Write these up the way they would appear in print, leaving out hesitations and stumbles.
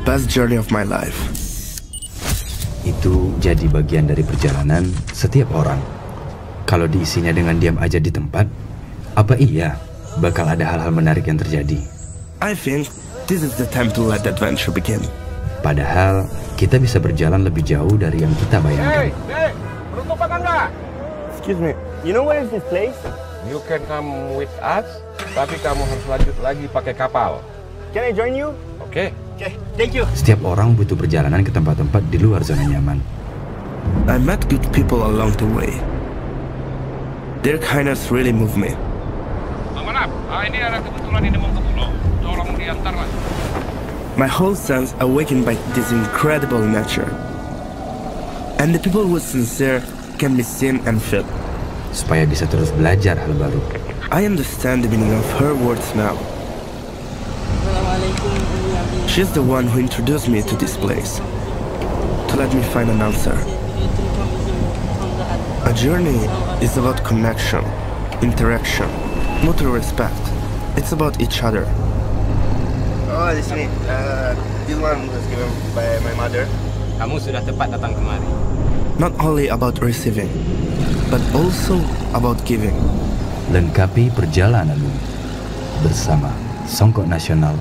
best journey of my life. Itu jadi bagian dari perjalanan setiap orang. Kalau diisinya dengan diam aja di tempat, apa iya bakal ada hal-hal menarik yang terjadi? I think this is the time to let the adventure begin. Padahal kita bisa berjalan lebih jauh dari yang kita bayangkan. Hey, beruntung apa enggak? Excuse me, you know where is this place? You can come with us, tapi kamu harus lanjut lagi pakai kapal. Can I join you? Oke? Okay, thank you. Setiap orang butuh perjalanan ke tempat-tempat di luar zona nyaman. I met good people along the way. Their kindness really moved me. Manap, ini ada kebetulan ini mau ke pulau. Tolong diantar lah. My whole sense awakened by this incredible nature. And the people who are sincere can be seen and felt. Supaya bisa terus belajar hal baru. I understand the meaning of her words now. She's the one who introduced me to this place, to let me find an answer. A journey is about connection, interaction, mutual respect. It's about each other. Oh, di sini. This one was given by my mother. Kamu sudah tepat datang kemari. Not only about receiving, but also about giving. Lengkapi perjalananmu bersama Songkok Nasional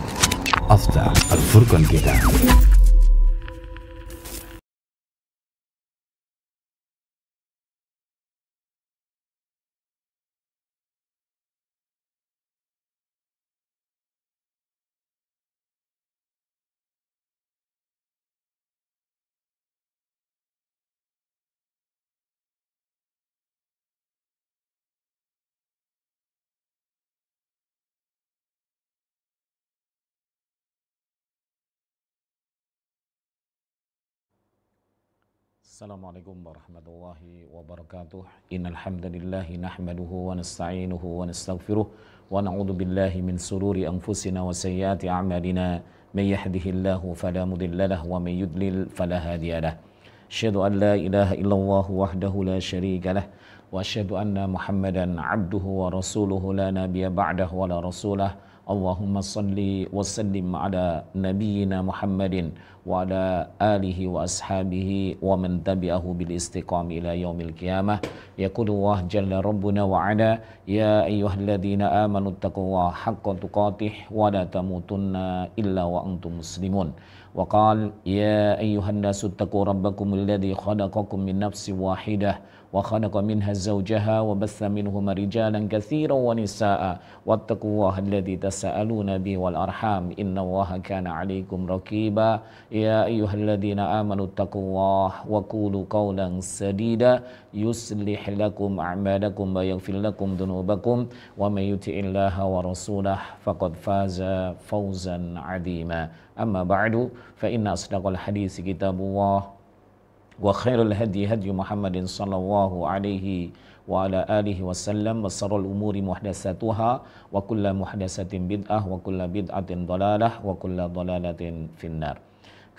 After Al-Furqan kita. Assalamualaikum warahmatullahi wabarakatuh. Innal hamdalillahi nahmaduhu wa nasta'inuhu wa nastaghfiruh wa na'udzu billahi min sururi anfusina wa sayyiati a'malina. May yahdihillahu fala mudilla lahu wa may yudlil fala hadiya lahu. Asyhadu an la ilaha illallah wahdahu la syarika lah wa asyhadu anna Muhammadan 'abduhu wa rasuluhu la nabiyya ba'dahu wa la rasulah. Allahumma salli wa sallim ala nabiyyina Muhammadin wa ala alihi wa ashabihi wa man tabi'ahu bil istiqam ila yaumil qiyamah. Yaqulullah jalla rabbuna wa ala ya ayyuhalladzina amanu taqullaha haqqa tuqatih wa la tamutunna illa wa antum muslimun. Wa qala ya ayyuhan nasu taqu rabbakum alladzi khalaqakum min nafsin wahidah wa khalaqa minha zawjaha wa batha minhuma rijalan katsiran wa nisaa wattaqullaha alladzi tasaaluna bihi wal arham innallaha kana 'alaikum raqiba ya ayyuhalladzina amanu taqullaha wa qulu qawlan sadida yuslih lakum a'malakum wa yaghfir lakum dhunubakum wa may yuti'illaha wa rasulahu faqad faza fawzan 'azima. Amma ba'du fa inna asdaqal hadits kitabullah wa khairul hadi hadi Muhammadin sallallahu alaihi wa ala alihi wasallam wa sarrul umuri muhdatsatuha wa kullu muhdatsatin bid'ah wa kullu bid'atin dhalalah wa kullu dhalalatin finnar.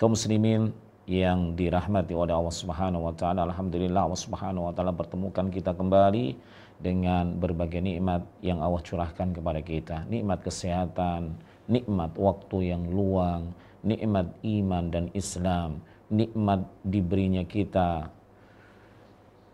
Kaum muslimin yang dirahmati oleh Allah Subhanahu wa taala, alhamdulillah Allah Subhanahu wa taala pertemukan kita kembali dengan berbagai nikmat yang Allah curahkan kepada kita. Nikmat kesehatan, nikmat waktu yang luang, nikmat iman dan Islam, nikmat diberinya kita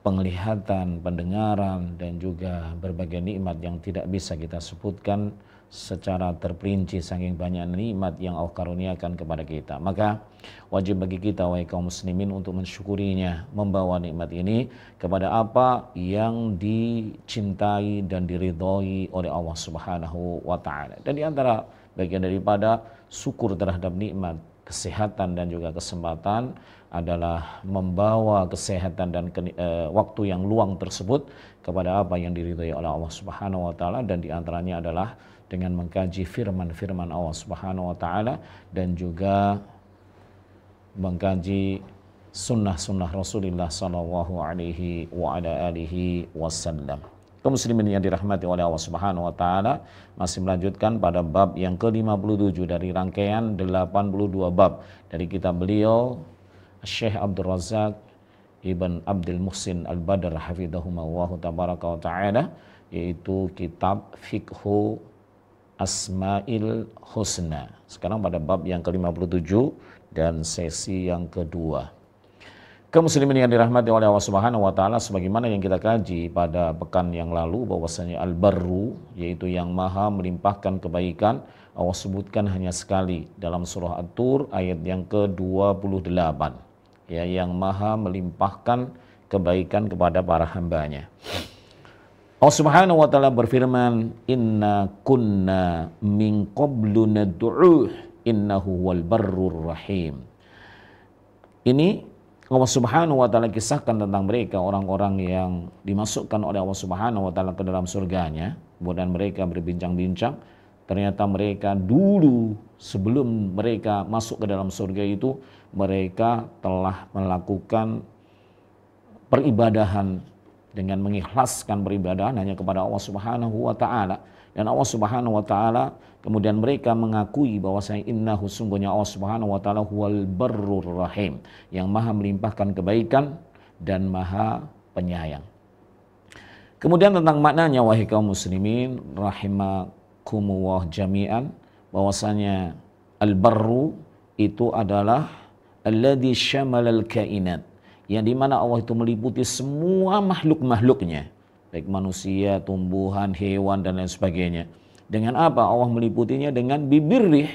penglihatan, pendengaran, dan juga berbagai nikmat yang tidak bisa kita sebutkan secara terperinci saking banyak nikmat yang Allah karuniakan kepada kita. Maka wajib bagi kita wahai kaum muslimin untuk mensyukurinya, membawa nikmat ini kepada apa yang dicintai dan diridhoi oleh Allah Subhanahu wa taala. Dan di antara bagian daripada syukur terhadap nikmat kesehatan dan juga kesempatan adalah membawa kesehatan dan waktu yang luang tersebut kepada apa yang diridhai oleh Allah Subhanahu wa taala, dan di antaranya adalah dengan mengkaji firman-firman Allah Subhanahu wa taala dan juga mengkaji sunnah-sunnah Rasulullah sallallahu alaihi wa ala alihi wasallam. Kaum muslimin yang dirahmati oleh Allah Subhanahu wa taala, masih melanjutkan pada bab yang ke-57 dari rangkaian 82 bab dari kitab beliau Syekh Abdul Razak Ibn Abdul Muhsin Al-Badr hafidhahumullah tabaraka wa taala, yaitu kitab Fiqhu Asma'il Husna. Sekarang pada bab yang ke-57 dan sesi yang kedua. Kaum muslimin yang dirahmati oleh Allah Subhanahu wa taala, sebagaimana yang kita kaji pada pekan yang lalu bahwasanya al-barru yaitu yang maha melimpahkan kebaikan, Allah sebutkan hanya sekali dalam surah At-Tur ayat yang ke-28. Ya, yang maha melimpahkan kebaikan kepada para hambanya. Allah Subhanahu wa taala berfirman, "Inna kunna min qablu nad'uh innahu wal barrur rahim." Ini Allah Subhanahu wa taala kisahkan tentang mereka, orang-orang yang dimasukkan oleh Allah Subhanahu wa taala ke dalam surganya. Kemudian mereka berbincang-bincang, ternyata mereka dulu sebelum mereka masuk ke dalam surga itu, mereka telah melakukan peribadahan dengan mengikhlaskan peribadahan hanya kepada Allah Subhanahu wa taala. Dan Allah Subhanahu wa taala kemudian mereka mengakui bahwasanya innahu sungguhnya Allah Subhanahu wa taala huwal barrur rahim, yang maha melimpahkan kebaikan dan maha penyayang. Kemudian tentang maknanya, wahai kaum muslimin rahimakumullah jami'an, bahwasanya al-barru itu adalah alladzi syamalal kainat, yang dimana Allah itu meliputi semua makhluk-makhluknya, baik manusia, tumbuhan, hewan, dan lain sebagainya. Dengan apa Allah meliputinya? Dengan bibirrih,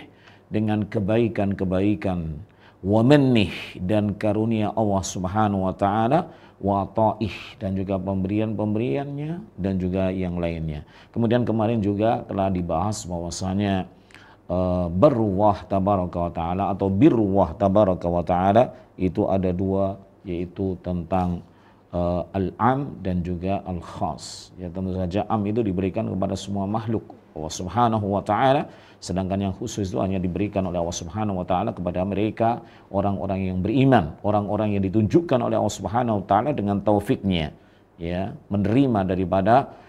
dengan kebaikan-kebaikan, wa mannih, dan karunia Allah Subhanahu wa taala, wa ta'ih, dan juga pemberian-pemberiannya, dan juga yang lainnya. Kemudian kemarin juga telah dibahas bahwasanya barruwah tabaraka wa ta'ala atau birruwah tabaraka wa ta'ala itu ada dua, yaitu tentang al-am dan juga al-khas. Ya, tentu saja am itu diberikan kepada semua makhluk Allah Subhanahu wa taala, sedangkan yang khusus itu hanya diberikan oleh Allah Subhanahu wa taala kepada mereka orang-orang yang beriman, orang-orang yang ditunjukkan oleh Allah Subhanahu wa taala dengan taufiknya, ya, menerima daripada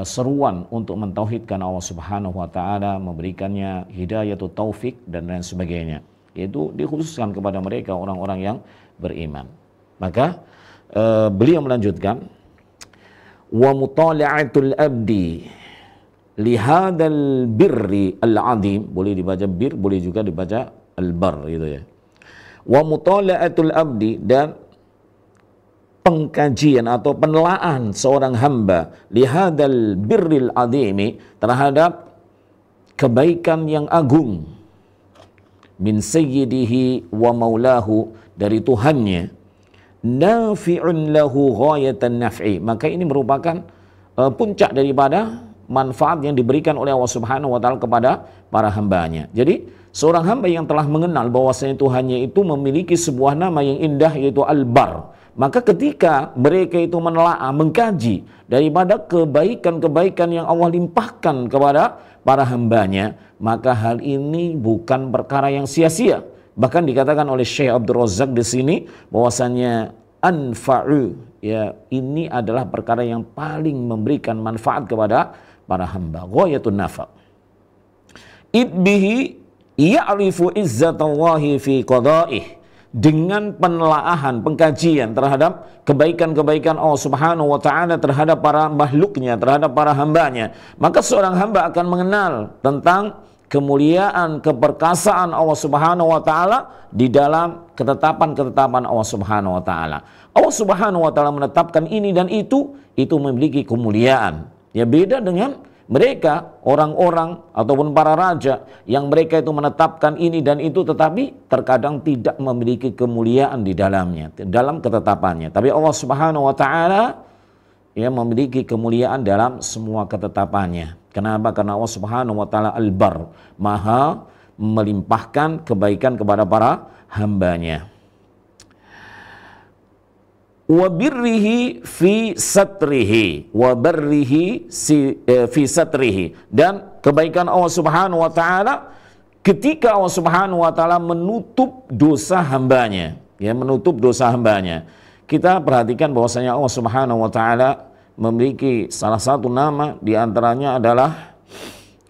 seruan untuk mentauhidkan Allah Subhanahu wa taala, memberikannya hidayah atau taufik dan lain sebagainya. Yaitu dikhususkan kepada mereka orang-orang yang beriman. Maka beliau melanjutkan, wa mutala'atul abdi lihadal birri al-azim, boleh dibaca bir, boleh juga dibaca al-bar gitu ya. Wa mutala'atul abdi, dan pengkajian atau penelaan seorang hamba lihadal birril azimi, terhadap kebaikan yang agung, min sayyidihi wa maulahu, dari Tuhannya, nafi'un lahu ghayatan naf'i, maka ini merupakan puncak daripada manfaat yang diberikan oleh Allah Subhanahu wa taala kepada para hambanya. Jadi seorang hamba yang telah mengenal bahwasanya Tuhannya itu memiliki sebuah nama yang indah, yaitu Al-Bar, maka ketika mereka itu menelaah, mengkaji daripada kebaikan-kebaikan yang Allah limpahkan kepada para hambanya, maka hal ini bukan perkara yang sia-sia. Bahkan dikatakan oleh Syekh Abdul Razak di sini bahwasanya anfa'u, ya, ini adalah perkara yang paling memberikan manfaat kepada para hamba, ghayatun nafa'. Idbihi ya'rifu izzatallahi fi qada'ih, dengan penelaahan, pengkajian terhadap kebaikan-kebaikan Allah Subhanahu wa taala terhadap para makhluknya, terhadap para hambanya, maka seorang hamba akan mengenal tentang kemuliaan, keperkasaan Allah Subhanahu wa taala di dalam ketetapan-ketetapan Allah Subhanahu wa taala. Allah Subhanahu wa taala menetapkan ini dan itu memiliki kemuliaan. Ya, beda dengan mereka orang-orang ataupun para raja yang mereka itu menetapkan ini dan itu tetapi terkadang tidak memiliki kemuliaan di dalamnya, dalam ketetapannya. Tapi Allah Subhanahu wa taala ya memiliki kemuliaan dalam semua ketetapannya. Kenapa? Karena Allah Subhanahu wa taala Al-Bar, maha melimpahkan kebaikan kepada para hambanya. Wa birrihi fi satrihi, wa barrihi fi satrihi, dan kebaikan Allah Subhanahu wa taala ketika Allah Subhanahu wa taala menutup dosa hambanya, ya, menutup dosa hambanya. Kita perhatikan bahwasanya Allah Subhanahu wa taala memiliki salah satu nama di antaranya adalah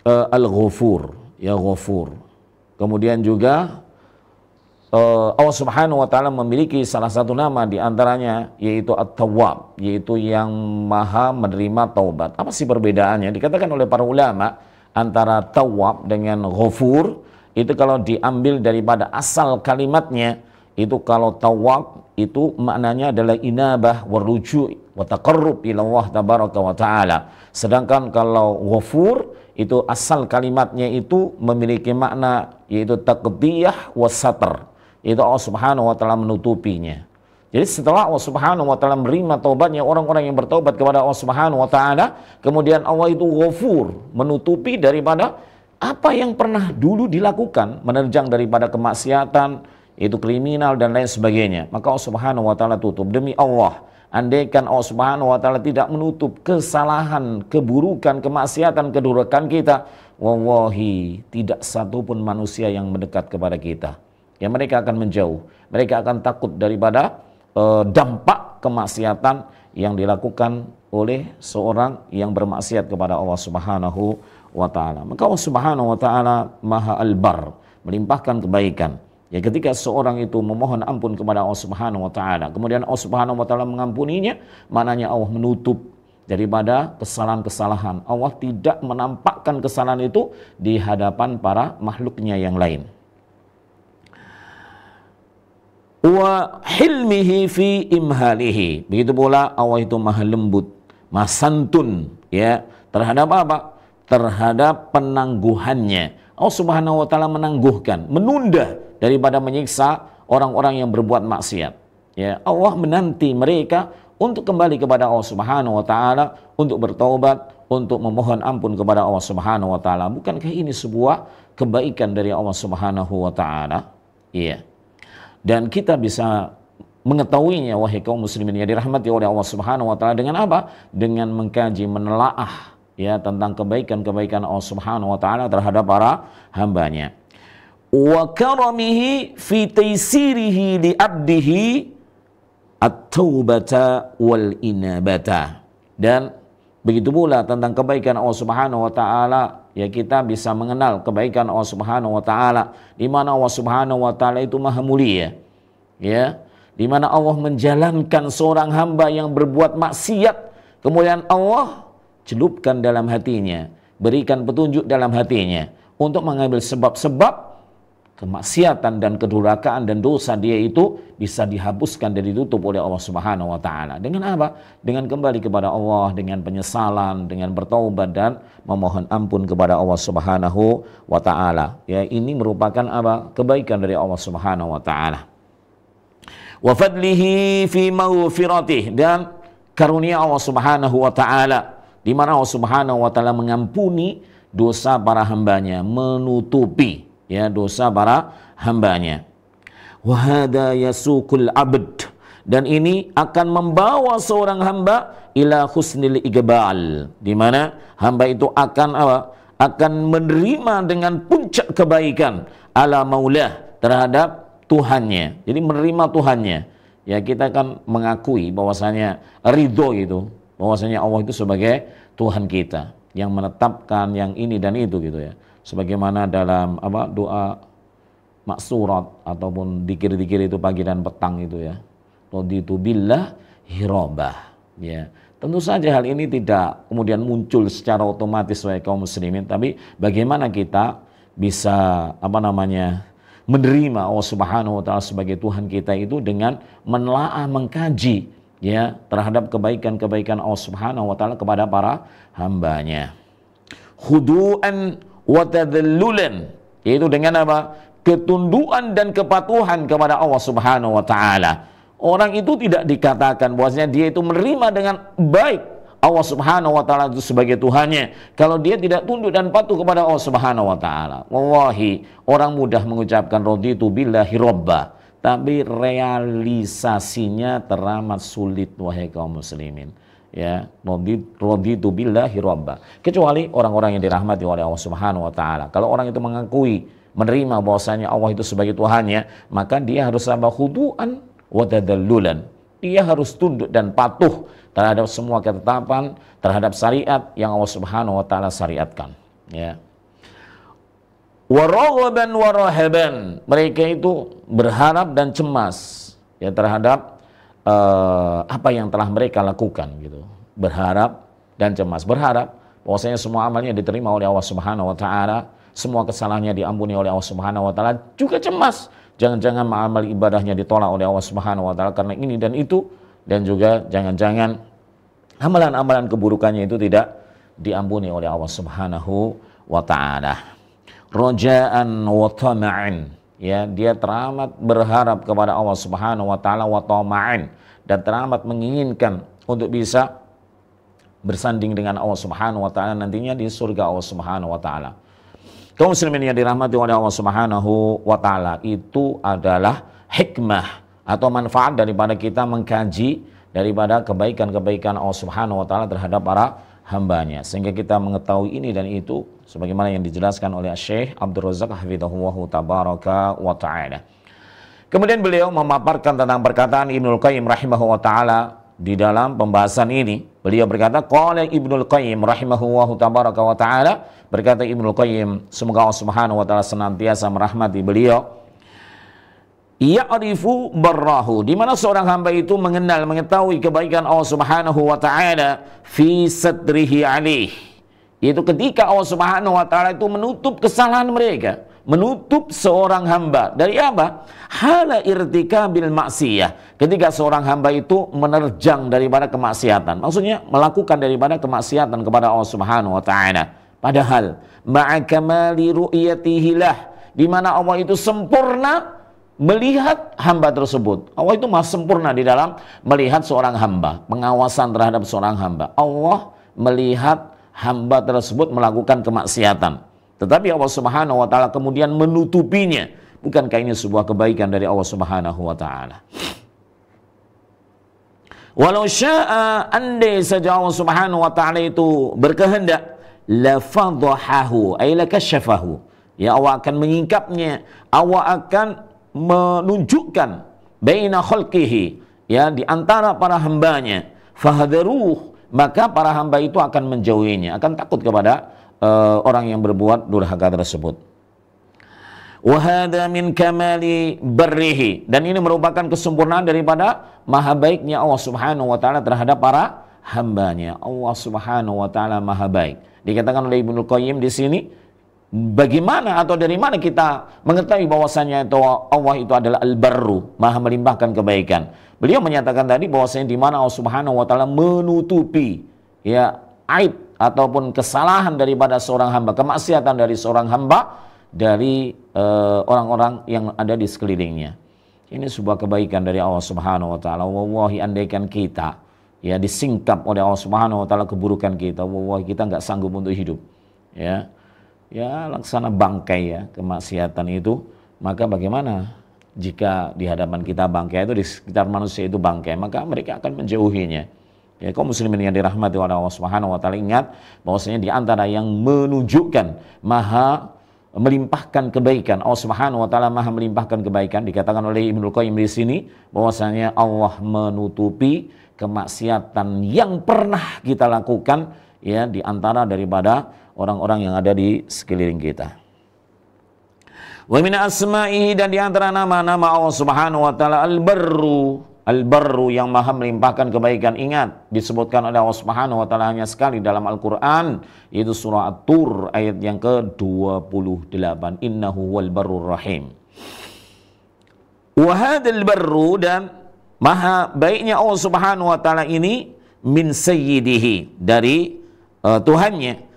Al-Ghafur, ya, Ghafur. Kemudian juga Allah Subhanahu wa taala memiliki salah satu nama di antaranya yaitu At-Tawwab, yaitu yang maha menerima taubat. Apa sih perbedaannya? Dikatakan oleh para ulama antara Tawwab dengan Ghafur itu kalau diambil daripada asal kalimatnya, itu kalau tawab itu maknanya adalah inabah waruju' wa taqarrub ila Allah tabaraka wa ta'ala. Sedangkan kalau ghafur itu asal kalimatnya itu memiliki makna yaitu taqdiyah wa satr. Itu Allah Subhanahu wa taala menutupinya. Jadi setelah Allah Subhanahu wa taala menerima taubatnya orang-orang yang bertaubat kepada Allah Subhanahu wa taala, kemudian Allah itu ghafur, menutupi daripada apa yang pernah dulu dilakukan, menerjang daripada kemaksiatan, itu kriminal dan lain sebagainya. Maka Allah Subhanahu wa taala tutup. Demi Allah, andaikan Allah Subhanahu wa taala tidak menutup kesalahan, keburukan, kemaksiatan, kedurhakaan kita, wallahi tidak satupun manusia yang mendekat kepada kita. Ya, mereka akan menjauh. Mereka akan takut daripada dampak kemaksiatan yang dilakukan oleh seorang yang bermaksiat kepada Allah Subhanahu wa taala. Maka Allah Subhanahu wa taala Maha Al-Bar, melimpahkan kebaikan. Ya, ketika seorang itu memohon ampun kepada Allah Subhanahu wa taala, kemudian Allah Subhanahu wa taala mengampuninya, maknanya Allah menutup daripada kesalahan-kesalahan. Allah tidak menampakkan kesalahan itu di hadapan para makhluknya yang lain. Wa hilmihi fi imhalihi. Begitu pula Allah itu maha lembut, maha santun, ya, terhadap apa? Terhadap penangguhannya. Allah Subhanahu wa taala menangguhkan, menunda daripada menyiksa orang-orang yang berbuat maksiat. Ya, Allah menanti mereka untuk kembali kepada Allah Subhanahu wa taala, untuk bertaubat, untuk memohon ampun kepada Allah Subhanahu wa taala. Bukankah ini sebuah kebaikan dari Allah Subhanahu wa taala? Iya. Dan kita bisa mengetahuinya, wahai kaum muslimin yang dirahmati oleh Allah Subhanahu wa taala, dengan apa? Dengan mengkaji, menelaah, ya, tentang kebaikan-kebaikan Allah Subhanahu wa taala terhadap para hambanya. Wa karamihi fi taysirihi li abdihi at-taubata wal inabata. Dan begitu pula tentang kebaikan Allah Subhanahu wa taala, ya, kita bisa mengenal kebaikan Allah Subhanahu wa taala, di mana Allah Subhanahu wa taala itu maha mulia, ya, di mana Allah menjalankan seorang hamba yang berbuat maksiat, kemudian Allah celupkan dalam hatinya, berikan petunjuk dalam hatinya untuk mengambil sebab-sebab kemaksiatan dan kedurhakaan dan dosa dia itu bisa dihapuskan dan ditutup oleh Allah Subhanahu wa taala. Dengan apa? Dengan kembali kepada Allah, dengan penyesalan, dengan bertaubat dan memohon ampun kepada Allah Subhanahu wa taala. Ya, ini merupakan apa? Kebaikan dari Allah Subhanahu wa taala. Wa fadlihi fi maghfiratih, dan karunia Allah Subhanahu wa taala, di mana Allah Subhanahu wa taala mengampuni dosa para hambanya, menutupi, ya, dosa para hambanya. Wa hadza yasuqul abd, dan ini akan membawa seorang hamba ila husnil iqbal, di mana hamba itu akan apa? Akan menerima dengan puncak kebaikan ala maulah, terhadap Tuhannya. Jadi menerima Tuhannya. Ya, kita kan mengakui bahwasanya ridho itu, bahwasanya Allah itu sebagai Tuhan kita yang menetapkan yang ini dan itu, gitu ya. Sebagaimana dalam apa, doa maksurat ataupun dikir-dikir itu pagi dan petang itu, ya. Raditu billah hirabah. Ya, tentu saja hal ini tidak kemudian muncul secara otomatis oleh kaum muslimin, tapi bagaimana kita bisa apa namanya menerima Allah Subhanahu wa taala sebagai Tuhan kita itu dengan menelaah, mengkaji, ya, terhadap kebaikan-kebaikan Allah Subhanahu wa taala kepada para hambanya. Khudu'an wa tadhallulan, yaitu dengan apa? Ketundukan dan kepatuhan kepada Allah Subhanahu wa taala. Orang itu tidak dikatakan bahwasanya dia itu menerima dengan baik Allah Subhanahu wa taala itu sebagai Tuhannya kalau dia tidak tunduk dan patuh kepada Allah Subhanahu wa taala. Wallahi, orang mudah mengucapkan raditu billahi robba, tapi realisasinya teramat sulit, wahai kaum muslimin. Ya, raditu billahi robba. Kecuali orang-orang yang dirahmati oleh Allah Subhanahu wa taala. Kalau orang itu mengakui, menerima bahwasanya Allah itu sebagai Tuhannya, maka dia harus sama khudu'an wa tadallulan. Dia harus tunduk dan patuh terhadap semua ketetapan, terhadap syariat yang Allah Subhanahu wa taala syariatkan, ya. Wa raghaban wa rahaban, mereka itu berharap dan cemas, ya, terhadap apa yang telah mereka lakukan, gitu. Berharap dan cemas. Berharap bahwasanya semua amalnya diterima oleh Allah Subhanahu wa taala, semua kesalahannya diampuni oleh Allah Subhanahu wa taala, juga cemas jangan-jangan amal ibadahnya ditolak oleh Allah Subhanahu wa taala karena ini dan itu, dan juga jangan-jangan amalan-amalan keburukannya itu tidak diampuni oleh Allah Subhanahu wa taala. Raja'an wa tama'an, ya, dia teramat berharap kepada Allah Subhanahu wa taala, wa tama'an, dan teramat menginginkan untuk bisa bersanding dengan Allah Subhanahu wa taala nantinya di surga Allah Subhanahu wa taala. Kaum muslimin yang dirahmati oleh Allah Subhanahu wa taala, itu adalah hikmah atau manfaat daripada kita mengkaji daripada kebaikan-kebaikan Allah Subhanahu wa taala terhadap para hambanya, sehingga kita mengetahui ini dan itu sebagaimana yang dijelaskan oleh Syekh Abdul Razak hafizahullahu tabaraka wa taala. Kemudian beliau memaparkan tentang perkataan Ibnul Qayyim rahimahullah taala di dalam pembahasan ini. Beliau berkata, qala Ibnul Qayyim rahimahullahu tabaraka wa taala, berkata Ibnul Qayyim, semoga Allah Subhanahu wa taala senantiasa merahmati beliau, ya'rifu barrahu, di mana seorang hamba itu mengenal, mengetahui kebaikan Allah Subhanahu wa taala fi satrihi alaih, yaitu ketika Allah Subhanahu wa taala itu menutup kesalahan mereka, menutup seorang hamba dari apa? Hala irtikabil maksiyah, ketika seorang hamba itu menerjang daripada kemaksiatan, maksudnya melakukan daripada kemaksiatan kepada Allah Subhanahu wa taala, padahal ma'a kamali ru'yatihi lah, di mana Allah itu sempurna melihat hamba tersebut. Allah itu maha sempurna di dalam melihat seorang hamba, pengawasan terhadap seorang hamba. Allah melihat hamba tersebut melakukan kemaksiatan, tetapi Allah Subhanahu wa taala kemudian menutupinya. Bukankah ini sebuah kebaikan dari Allah Subhanahu wa taala? Walau syaa, andai saja Allah Subhanahu wa taala itu berkehendak, la fadhahahu ay la kasyafahu, ya, Allah akan menyingkapnya, Allah akan menunjukkan baina khalqihi, ya, di antara para hambanya, fahadharuh, maka para hamba itu akan menjauhinya, akan takut kepada orang yang berbuat durhaka tersebut. Wa hadza min kamali barrihi, dan ini merupakan kesempurnaan daripada maha baiknya Allah Subhanahu wa taala terhadap para hambanya. Allah Subhanahu wa taala maha baik. Dikatakan oleh Ibnu Qayyim di sini, bagaimana atau dari mana kita mengetahui bahwasanya itu Allah itu adalah al-barru, maha melimpahkan kebaikan. Beliau menyatakan tadi bahwasanya di mana Allah Subhanahu wa taala menutupi, ya, aib ataupun kesalahan daripada seorang hamba, kemaksiatan dari seorang hamba dari orang-orang yang ada di sekelilingnya. Ini sebuah kebaikan dari Allah Subhanahu wa taala. Wallahi, andaikan kita, ya, disingkap oleh Allah Subhanahu wa taala keburukan kita, wallahi kita nggak sanggup untuk hidup. Ya, laksana bangkai, ya, kemaksiatan itu. Maka bagaimana jika di hadapan kita bangkai itu, di sekitar manusia itu bangkai, maka mereka akan menjauhinya. Ya, kaum muslimin yang dirahmati oleh Allah Subhanahu wa taala, ingat bahwasanya di antara yang menunjukkan maha melimpahkan kebaikan, Allah Subhanahu wa taala maha melimpahkan kebaikan, dikatakan oleh Ibnu Qayyim di sini bahwasanya Allah menutupi kemaksiatan yang pernah kita lakukan, ya, di antara daripada orang-orang yang ada di sekeliling kita. Wa min asma'ihi, dan di antara nama-nama Allah Subhanahu wa taala al-barru, al-barru yang maha melimpahkan kebaikan. Ingat, disebutkan oleh Allah Subhanahu wa taala hanya sekali dalam Al-Qur'an, yaitu surah At-Tur ayat yang ke-28, innahu wal barrur rahim. Wa hadzal barru, dan maha baiknya Allah Subhanahu wa taala ini, min sayyidihi, dari Tuhannya,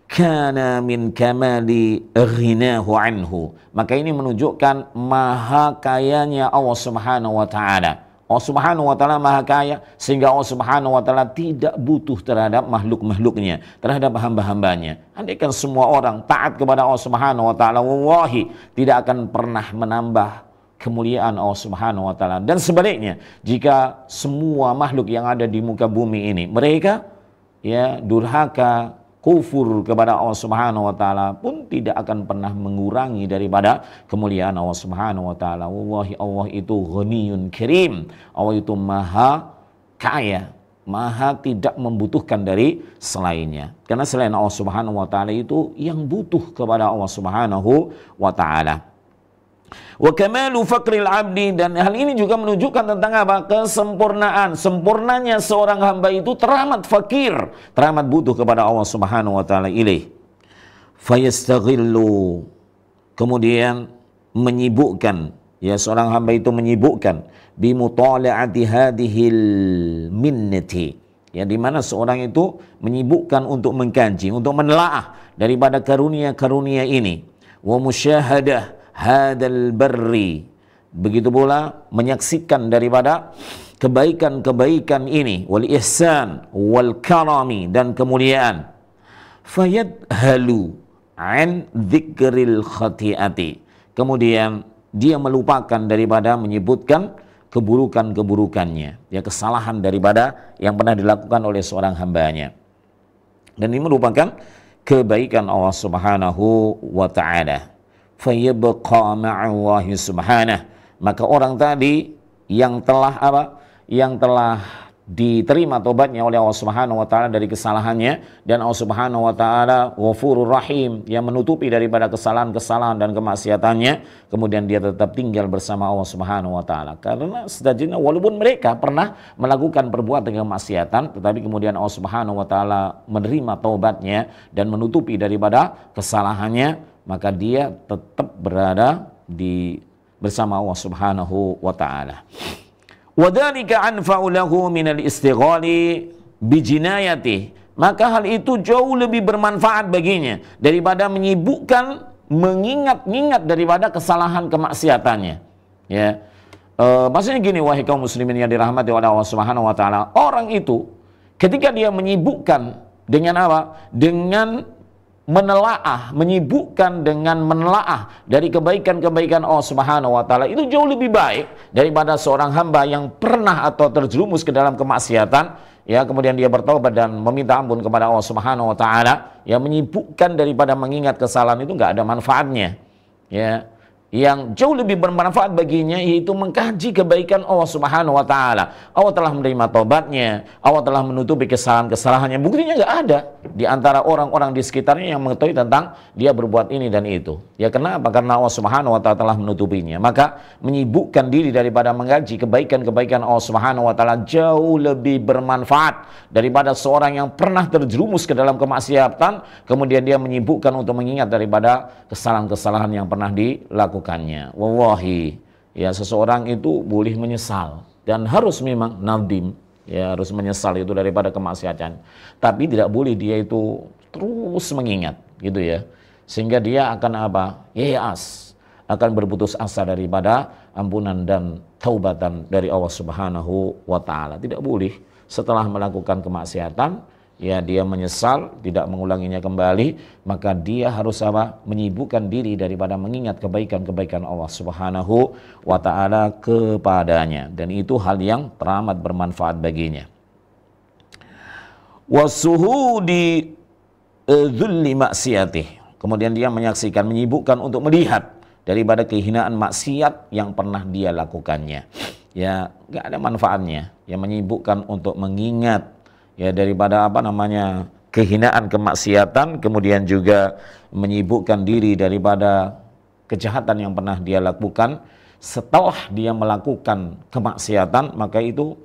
kana min kamali ghinahu anhu, maka ini menunjukkan maha kayanya Allah Subhanahu wa taala. Allah Subhanahu wa taala maha kaya sehingga Allah Subhanahu wa taala tidak butuh terhadap makhluk-makhluknya, terhadap hamba-hambanya. Andaikan semua orang taat kepada Allah Subhanahu wa taala, wallahi tidak akan pernah menambah kemuliaan Allah Subhanahu wa taala. Dan sebaliknya, jika semua makhluk yang ada di muka bumi ini mereka, ya, durhaka, kufur kepada Allah Subhanahu wa taala, pun tidak akan pernah mengurangi daripada kemuliaan Allah Subhanahu wa taala. Wallahi, Allah itu ghaniyun karim. Allah itu maha kaya, maha tidak membutuhkan dari selainnya. Karena selain Allah Subhanahu wa taala itu yang butuh kepada Allah Subhanahu wa taala. Wa kamalu faqril abdi, dan hal ini juga menunjukkan tentang apa? Kesempurnaan, sempurnanya seorang hamba itu teramat fakir, teramat butuh kepada Allah Subhanahu wa taala ilaih. fayastaghillu, kemudian menyibukkan, ya seorang hamba itu menyibukkan bimutala'ati hadhil minnati, ya di mana seorang itu menyibukkan untuk mengkaji, untuk menelaah daripada karunia-karunia ini, wa musyahadah hadzal barri, begitu pula menyaksikan daripada kebaikan-kebaikan ini, wal ihsan wal karami, dan kemuliaan, fayadhalu an dzikril khati'ati, kemudian dia melupakan daripada menyebutkan keburukan-keburukannya, ya kesalahan daripada yang pernah dilakukan oleh seorang hambanya. Dan ini merupakan kebaikan Allah Subhanahu wa ta'ala. Fayabqa ma'allahi subhanah, maka orang tadi yang telah yang telah diterima tobatnya oleh Allah Subhanahu wa taala dari kesalahannya, dan Allah Subhanahu wa taala Ghafurur Rahim, yang menutupi daripada kesalahan-kesalahan dan kemaksiatannya, kemudian dia tetap tinggal bersama Allah Subhanahu wa taala. Karena setajina walaupun mereka pernah melakukan perbuatan kemaksiatan, tetapi kemudian Allah Subhanahu wa taala menerima taubatnya dan menutupi daripada kesalahannya, maka dia tetap berada bersama Allah Subhanahu wa taala. Wadzalika anfa'u lahu minal istighali bijinayati, maka hal itu jauh lebih bermanfaat baginya daripada menyibukkan mengingat-ingat daripada kesalahan kemaksiatannya. Ya, maksudnya gini, wahai kaum muslimin yang dirahmati oleh Allah Subhanahu wa taala, orang itu ketika dia menyibukkan dengan apa? Dengan menelaah, menyibukkan dengan menelaah dari kebaikan-kebaikan Allah Subhanahu wa taala, itu jauh lebih baik daripada seorang hamba yang pernah atau terjerumus ke dalam kemaksiatan, ya kemudian dia bertaubat dan meminta ampun kepada Allah Subhanahu wa taala. Ya, menyibukkan daripada mengingat kesalahan itu nggak ada manfaatnya. Ya, yang jauh lebih bermanfaat baginya yaitu mengkaji kebaikan Allah Subhanahu wa taala. Allah telah menerima taubatnya, Allah telah menutupi kesalahan-kesalahannya. Buktinya nggak ada di antara orang-orang di sekitarnya yang mengetahui tentang dia berbuat ini dan itu. Ya kenapa? Karena Allah Subhanahu wa taala telah menutupinya. Maka menyibukkan diri daripada mengkaji kebaikan-kebaikan Allah Subhanahu wa taala jauh lebih bermanfaat daripada seorang yang pernah terjerumus ke dalam kemaksiatan, kemudian dia menyibukkan untuk mengingat daripada kesalahan-kesalahan yang pernah dilakukan. Wallahi, ya seseorang itu boleh menyesal dan harus memang nadim, ya harus menyesal itu daripada kemaksiatan, tapi tidak boleh dia itu terus mengingat gitu ya, sehingga dia akan apa? Yas, akan berputus asa daripada ampunan dan taubatan dari Allah Subhanahu wa taala. Tidak boleh setelah melakukan kemaksiatan ya dia menyesal, tidak mengulanginya kembali, maka dia harus apa? Menyibukkan diri daripada mengingat kebaikan-kebaikan Allah Subhanahu wa taala kepadanya, dan itu hal yang teramat bermanfaat baginya. Wasuhudi dzulli maksiatih, kemudian dia menyaksikan, menyibukkan untuk melihat daripada kehinaan maksiat yang pernah dia lakukannya. Ya, nggak ada manfaatnya. Ya, menyibukkan untuk mengingat ya daripada kehinaan kemaksiatan, kemudian juga menyibukkan diri daripada kejahatan yang pernah dia lakukan setelah dia melakukan kemaksiatan, maka itu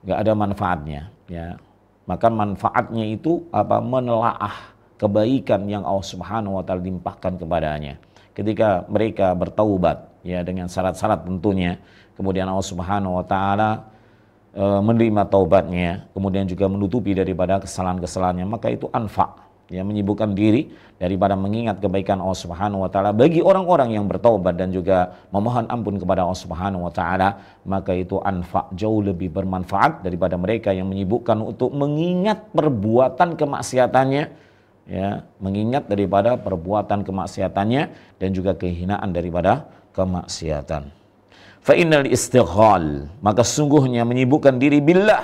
nggak ada manfaatnya. Ya, maka manfaatnya itu menelaah kebaikan yang Allah Subhanahu wa taala limpahkan kepadanya ketika mereka bertaubat, ya dengan syarat-syarat tentunya, kemudian Allah Subhanahu wa taala menerima taubatnya, kemudian juga menutupi daripada kesalahan-kesalahannya, maka itu anfa, ya menyibukkan diri daripada mengingat kebaikan Allah Subhanahu wa taala. Bagi orang-orang yang bertaubat dan juga memohon ampun kepada Allah Subhanahu wa taala, maka itu anfa, jauh lebih bermanfaat daripada mereka yang menyibukkan untuk mengingat perbuatan kemaksiatannya, ya mengingat daripada perbuatan kemaksiatannya dan juga kehinaan daripada kemaksiatan. Fa innal istighal, maka sungguhnya menyibukkan diri billah,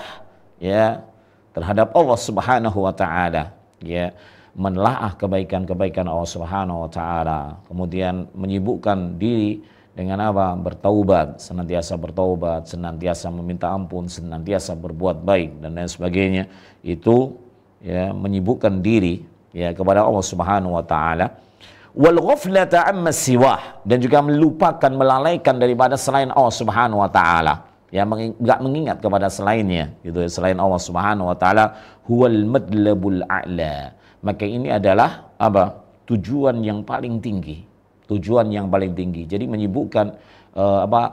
ya terhadap Allah Subhanahu wa taala, ya menelaah kebaikan-kebaikan Allah Subhanahu wa taala, kemudian menyibukkan diri dengan apa? Bertaubat, senantiasa bertaubat, senantiasa meminta ampun, senantiasa berbuat baik dan lain sebagainya. Itu ya menyibukkan diri ya kepada Allah Subhanahu wa taala. Wal ghaflata amma siwah, dan juga melupakan, melalaikan daripada selain Allah Subhanahu wa taala, ya enggak mengingat kepada selainnya, gitu selain Allah Subhanahu wa taala. Huwal madlabul a'la, maka ini adalah apa? tujuan yang paling tinggi. Tujuan yang paling tinggi. Jadi menyibukkan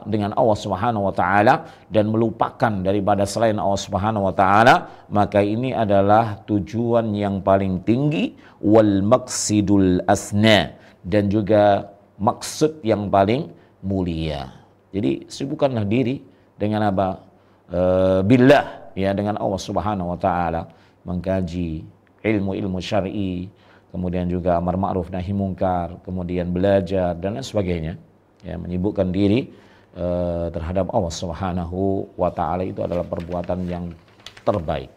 dengan Allah Subhanahu wa taala dan melupakan daripada selain Allah Subhanahu wa taala, maka ini adalah tujuan yang paling tinggi, wal maqsidul asna, dan juga maksud yang paling mulia. Jadi sibukkanlah diri dengan apa? Billah, ya, dengan Allah Subhanahu wa taala, mengkaji ilmu-ilmu syar'i, kemudian juga amar ma'ruf nahi munkar, kemudian belajar dan lain sebagainya. Ya, menyibukkan diri terhadap Allah Subhanahu wa taala itu adalah perbuatan yang terbaik.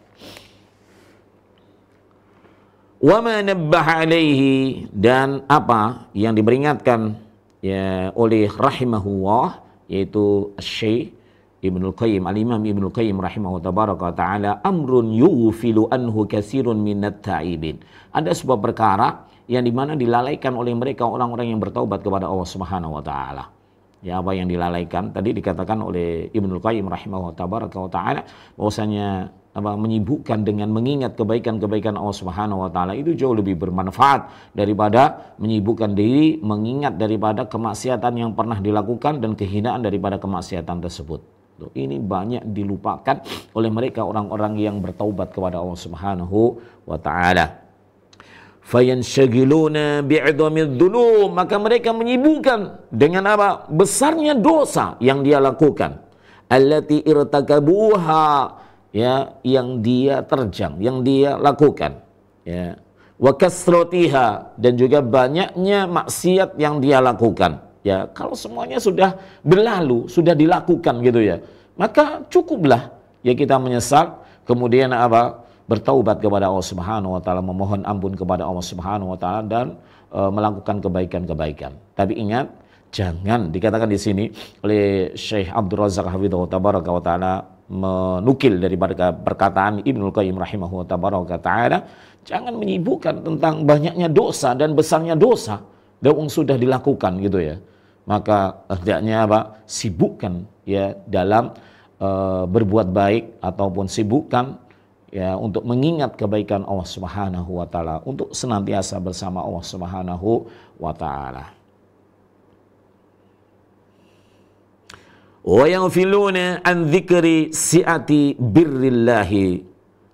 Wa ma nabbaha alaihi, dan apa yang diperingatkan ya oleh rahimahullah, yaitu Syekh Ibnul Qayyim, Al-Imam Ibnul Qayyim rahimahullah tabaraka ta'ala, amrun yughfilu anhu katsirun minat ta'ibin. Ada sebuah perkara yang dimana dilalaikan oleh mereka orang-orang yang bertaubat kepada Allah Subhanahu wa taala. Ya, apa yang dilalaikan? Tadi dikatakan oleh Ibnul Qayyim rahimahullah tabaraka wa ta'ala bahwasanya menyibukkan dengan mengingat kebaikan-kebaikan Allah Subhanahu wa taala itu jauh lebih bermanfaat daripada menyibukkan diri mengingat daripada kemaksiatan yang pernah dilakukan dan kehinaan daripada kemaksiatan tersebut. Ini banyak dilupakan oleh mereka orang-orang yang bertaubat kepada Allah Subhanahu wa taala. Fayanshagiluna bi'idhamidz dzunub, maka mereka menyibukkan dengan apa? Besarnya dosa yang dia lakukan. Allati irtakabuha, ya, yang dia terjang, yang dia lakukan, ya. Wa kasratiha, dan juga banyaknya maksiat yang dia lakukan. Ya, kalau semuanya sudah berlalu, sudah dilakukan gitu ya, maka cukuplah ya kita menyesal, kemudian apa? Bertaubat kepada Allah Subhanahu wa taala, memohon ampun kepada Allah Subhanahu wa taala, dan melakukan kebaikan-kebaikan. Tapi ingat, jangan, dikatakan di sini oleh Syekh Abdul Razak hafidhahu tabaraka wa taala, menukil daripada perkataan Ibnul Qayyim rahimahullah tabaraka wa taala, jangan menyibukkan tentang banyaknya dosa dan besarnya dosa yang sudah dilakukan gitu ya. Maka hendaknya apa? Sibukkan ya dalam berbuat baik, ataupun sibukkan ya untuk mengingat kebaikan Allah Subhanahu wa taala, untuk senantiasa bersama Allah Subhanahu wa taala. Wa yaghfiluna an dzikri si'ati birrillahi,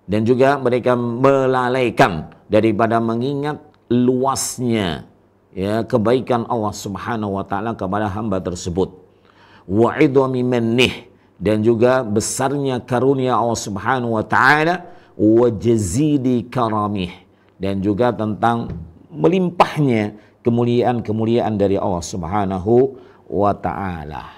dan juga mereka melalaikan daripada mengingat luasnya ya kebaikan Allah Subhanahu wa taala kepada hamba tersebut. Wa idhami mannih, dan juga besarnya karunia Allah Subhanahu wa taala, wa jazidi karamih, dan juga tentang melimpahnya kemuliaan-kemuliaan dari Allah Subhanahu wa taala.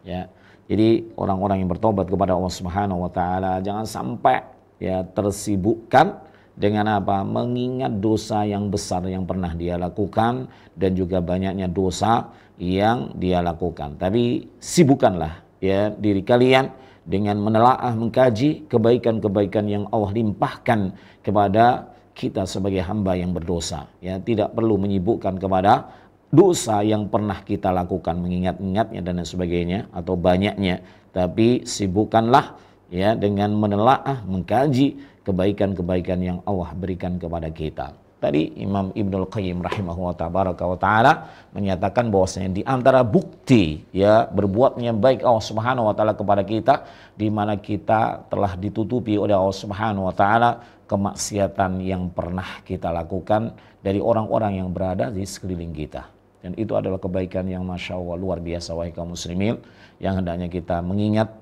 Ya. Jadi orang-orang yang bertobat kepada Allah Subhanahu wa taala jangan sampai ya tersibukkan dengan apa? Mengingat dosa yang besar yang pernah dia lakukan dan juga banyaknya dosa yang dia lakukan. Tapi sibukkanlah ya diri kalian dengan menelaah, mengkaji kebaikan-kebaikan yang Allah limpahkan kepada kita sebagai hamba yang berdosa. Ya, tidak perlu menyibukkan kepada dosa yang pernah kita lakukan, mengingat-ingatnya dan sebagainya atau banyaknya, tapi sibukkanlah ya dengan menelaah, mengkaji kebaikan-kebaikan yang Allah berikan kepada kita. Tadi Imam Ibnul Qayyim rahimahullah tabaraka wa taala menyatakan bahwasanya di antara bukti ya berbuatnya baik Allah Subhanahu wa taala kepada kita, di mana kita telah ditutupi oleh Allah Subhanahu wa taala kemaksiatan yang pernah kita lakukan dari orang-orang yang berada di sekeliling kita. Dan itu adalah kebaikan yang Masya Allah luar biasa, wahai kaum muslimin, yang hendaknya kita mengingat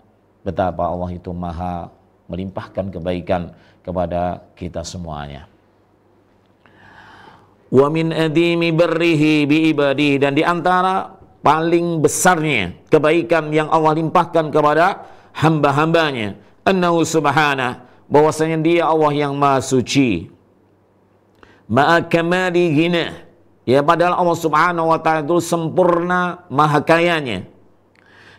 betapa Allah itu maha melimpahkan kebaikan kepada kita semuanya. Wa min adimi barrihi bi ibadihi, dan di antara paling besarnya kebaikan yang Allah limpahkan kepada hamba-hambanya, annahu subhanahu, bahwasanya dia Allah yang maha suci, ma'a kamali ghina, ya padahal Allah Subhanahu wa taala itu sempurna maha kayanya.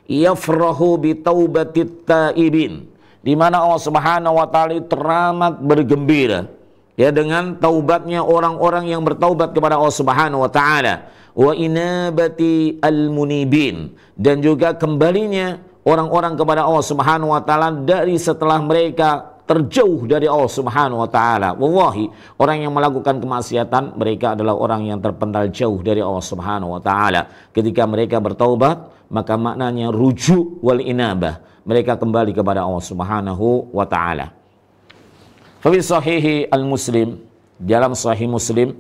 Yafrahu bi taubatit taibin, di mana Allah Subhanahu wa taala teramat bergembira ya dengan taubatnya orang-orang yang bertaubat kepada Allah Subhanahu wa taala, wa inabati al-munibin, dan juga kembalinya orang-orang kepada Allah Subhanahu wa taala dari setelah mereka terjauh dari Allah Subhanahu wa taala. Wallahi, orang yang melakukan kemaksiatan mereka adalah orang yang terpental jauh dari Allah Subhanahu wa taala. Ketika mereka bertaubat, maka maknanya rujuk wal inabah. Mereka kembali kepada Allah Subhanahu wa taala. Fa fi sahihi al-Muslim, dalam sahih Muslim,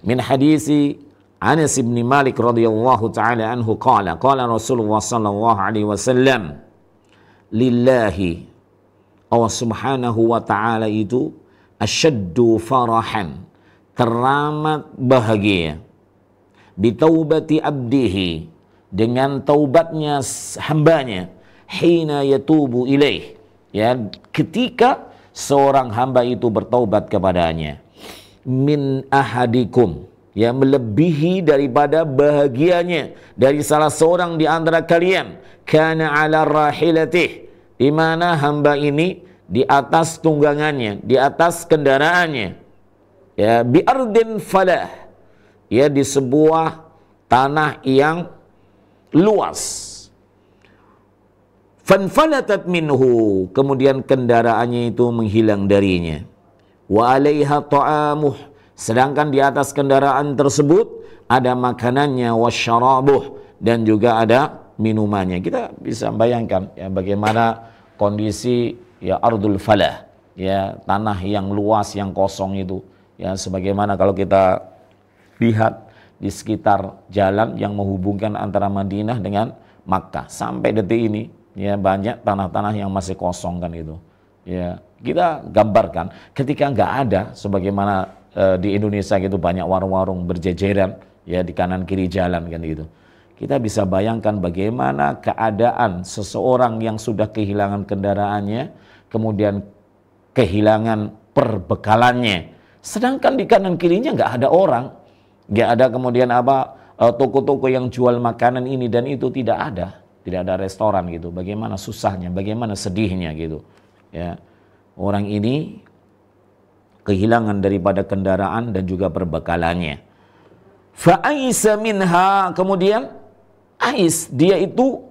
min hadisi Anas bin Malik radhiyallahu taala anhu qala Rasulullah sallallahu alaihi wasallam, lillahi, Allah Subhanahu wa taala itu asyaddu farahan, teramat bahagia, bitaubati abdihi, dengan taubatnya hambanya, hina yatubu ilaih, ya, ketika seorang hamba itu bertaubat kepadanya, min ahadikum, ya, melebihi daripada bahagianya dari salah seorang di antara kalian, kana ala rahilatih, di mana hamba ini di atas tunggangannya, di atas kendaraannya, ya, bi ardin falah, ya, di sebuah tanah yang luas. Fanfalatat minhu, kemudian kendaraannya itu menghilang darinya. Wa alaiha ta'amuh, sedangkan di atas kendaraan tersebut ada makanannya, wasyarabuh, dan juga ada minumannya. Kita bisa bayangkan, ya, bagaimana kondisi, ya, ardul falah, ya, tanah yang luas yang kosong itu, ya, sebagaimana kalau kita lihat di sekitar jalan yang menghubungkan antara Madinah dengan Makkah sampai detik ini, ya, banyak tanah-tanah yang masih kosong kan itu, ya. Kita gambarkan ketika nggak ada, sebagaimana di Indonesia gitu banyak warung-warung berjejeran, ya, di kanan kiri jalan kan gitu. Kita bisa bayangkan bagaimana keadaan seseorang yang sudah kehilangan kendaraannya, kemudian kehilangan perbekalannya, sedangkan di kanan kirinya nggak ada orang, nggak ada kemudian toko-toko yang jual makanan ini dan itu, tidak ada restoran gitu. Bagaimana susahnya, bagaimana sedihnya gitu, ya. Orang ini kehilangan daripada kendaraan dan juga perbekalannya. Fa'aisa minha, kemudian ais, dia itu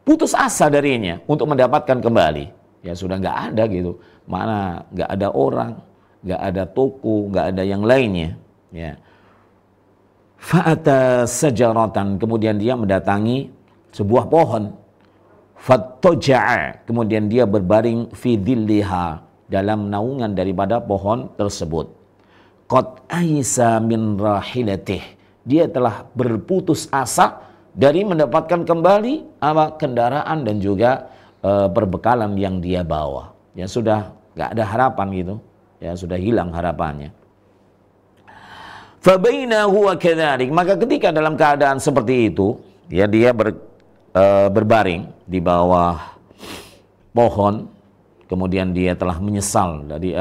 putus asa darinya untuk mendapatkan kembali. Ya sudah nggak ada gitu. Mana nggak ada orang, nggak ada toko, nggak ada yang lainnya. Ya. Fa'ata sajaratan, kemudian dia mendatangi sebuah pohon. Fattaja'a, kemudian dia berbaring fi dhilliha, dalam naungan daripada pohon tersebut. Qad aisa min rahilatih, dia telah berputus asa dari mendapatkan kembali kendaraan dan juga perbekalan yang dia bawa. Ya sudah nggak ada harapan gitu, ya sudah hilang harapannya. Fabaina huwa kadzalik, maka ketika dalam keadaan seperti itu, ya, dia berbaring di bawah pohon, kemudian dia telah menyesal dari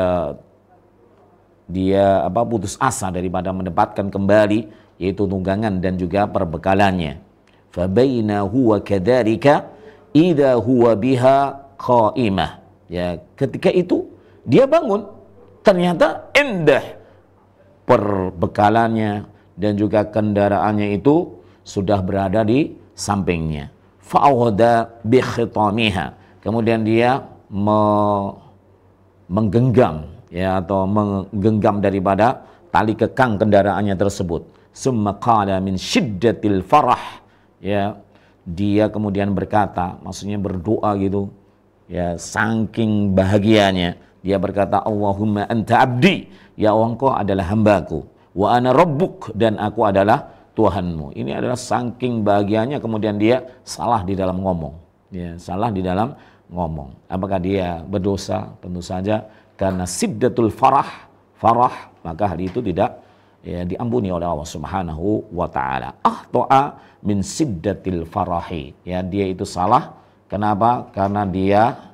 dia putus asa daripada mendapatkan kembali yaitu tunggangan dan juga perbekalannya. Fabaina huwa kadzalika idza huwa biha qaimah, ya, ketika itu dia bangun, ternyata indah perbekalannya dan juga kendaraannya itu sudah berada di sampingnya. Fa'awada bi khitamiha, kemudian dia menggenggam, ya, atau menggenggam daripada tali kekang kendaraannya tersebut. Summa qala min syiddatil farah, ya, dia kemudian berkata, maksudnya berdoa gitu, ya, saking bahagianya dia berkata, Allahumma anta abdi, ya Allah, engkau adalah hambaku, wa ana rabbuk, dan aku adalah Tuhanmu. Ini adalah saking bahagianya, kemudian dia salah di dalam ngomong, ya, salah di dalam ngomong. Apakah dia berdosa? Tentu saja, karena siddatul farah, maka hal itu tidak, ya, diampuni oleh Allah Subhanahu wa taala. Ahta'a min siddatil farahi, ya, dia itu salah. Kenapa? Karena dia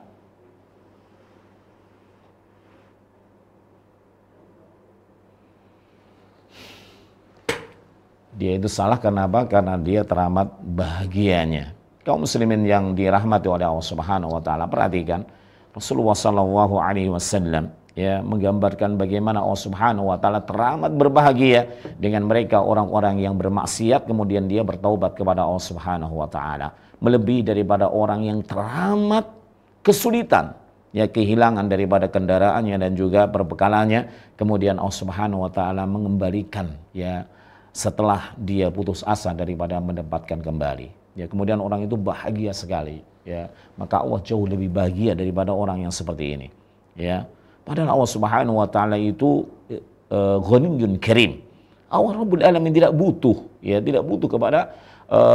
itu salah. Kenapa? Karena dia teramat bahagianya. Kaum muslimin yang dirahmati oleh Allah Subhanahu wa taala, perhatikan Rasulullah sallallahu alaihi wasallam, ya, menggambarkan bagaimana Allah Subhanahu wa taala teramat berbahagia dengan mereka orang-orang yang bermaksiat kemudian dia bertaubat kepada Allah Subhanahu wa taala, melebihi daripada orang yang teramat kesulitan ya kehilangan daripada kendaraannya dan juga perbekalannya, kemudian Allah Subhanahu wa taala mengembalikan ya setelah dia putus asa daripada mendapatkan kembali. Ya, kemudian orang itu bahagia sekali, ya. Maka Allah jauh lebih bahagia daripada orang yang seperti ini, ya. Padahal Allah Subhanahu wa taala itu Ghaniyyun Karim. Allah Rabbul Alamin tidak butuh, ya, tidak butuh kepada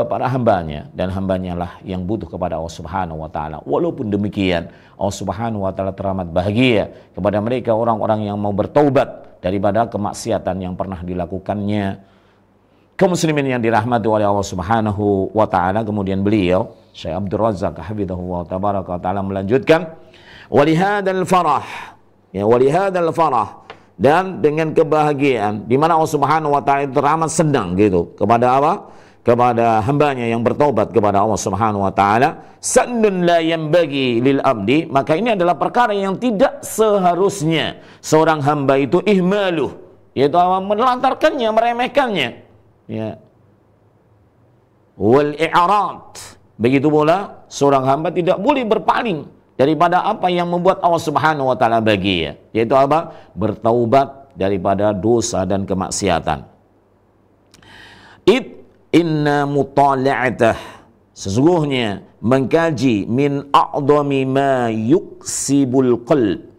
para hambanya, dan hambanya lah yang butuh kepada Allah Subhanahu wa taala. Walaupun demikian, Allah Subhanahu wa taala teramat bahagia kepada mereka orang-orang yang mau bertaubat daripada kemaksiatan yang pernah dilakukannya. Kaum muslimin yang dirahmati oleh Allah Subhanahu wa taala, kemudian beliau Syekh Abdul Razak hafizahullah tabaraka wa taala melanjutkan, walihadzal farah, ya, walihadzal farah, dan dengan kebahagiaan di mana Allah Subhanahu wa taala itu teramat senang gitu kepada apa? Kepada hambanya yang bertaubat kepada Allah Subhanahu wa taala. Sannun la yanbaghi lil abdi, maka ini adalah perkara yang tidak seharusnya seorang hamba itu ihmaluh, yaitu menelantarkannya, meremehkannya, ya. Wal i'rad, begitu pula seorang hamba tidak boleh berpaling daripada apa yang membuat Allah Subhanahu wa taala bahagia, yaitu apa? Bertaubat daripada dosa dan kemaksiatan. Inna mutala'atah, sesungguhnya mengkaji min a'dhami ma yuksibul qalb,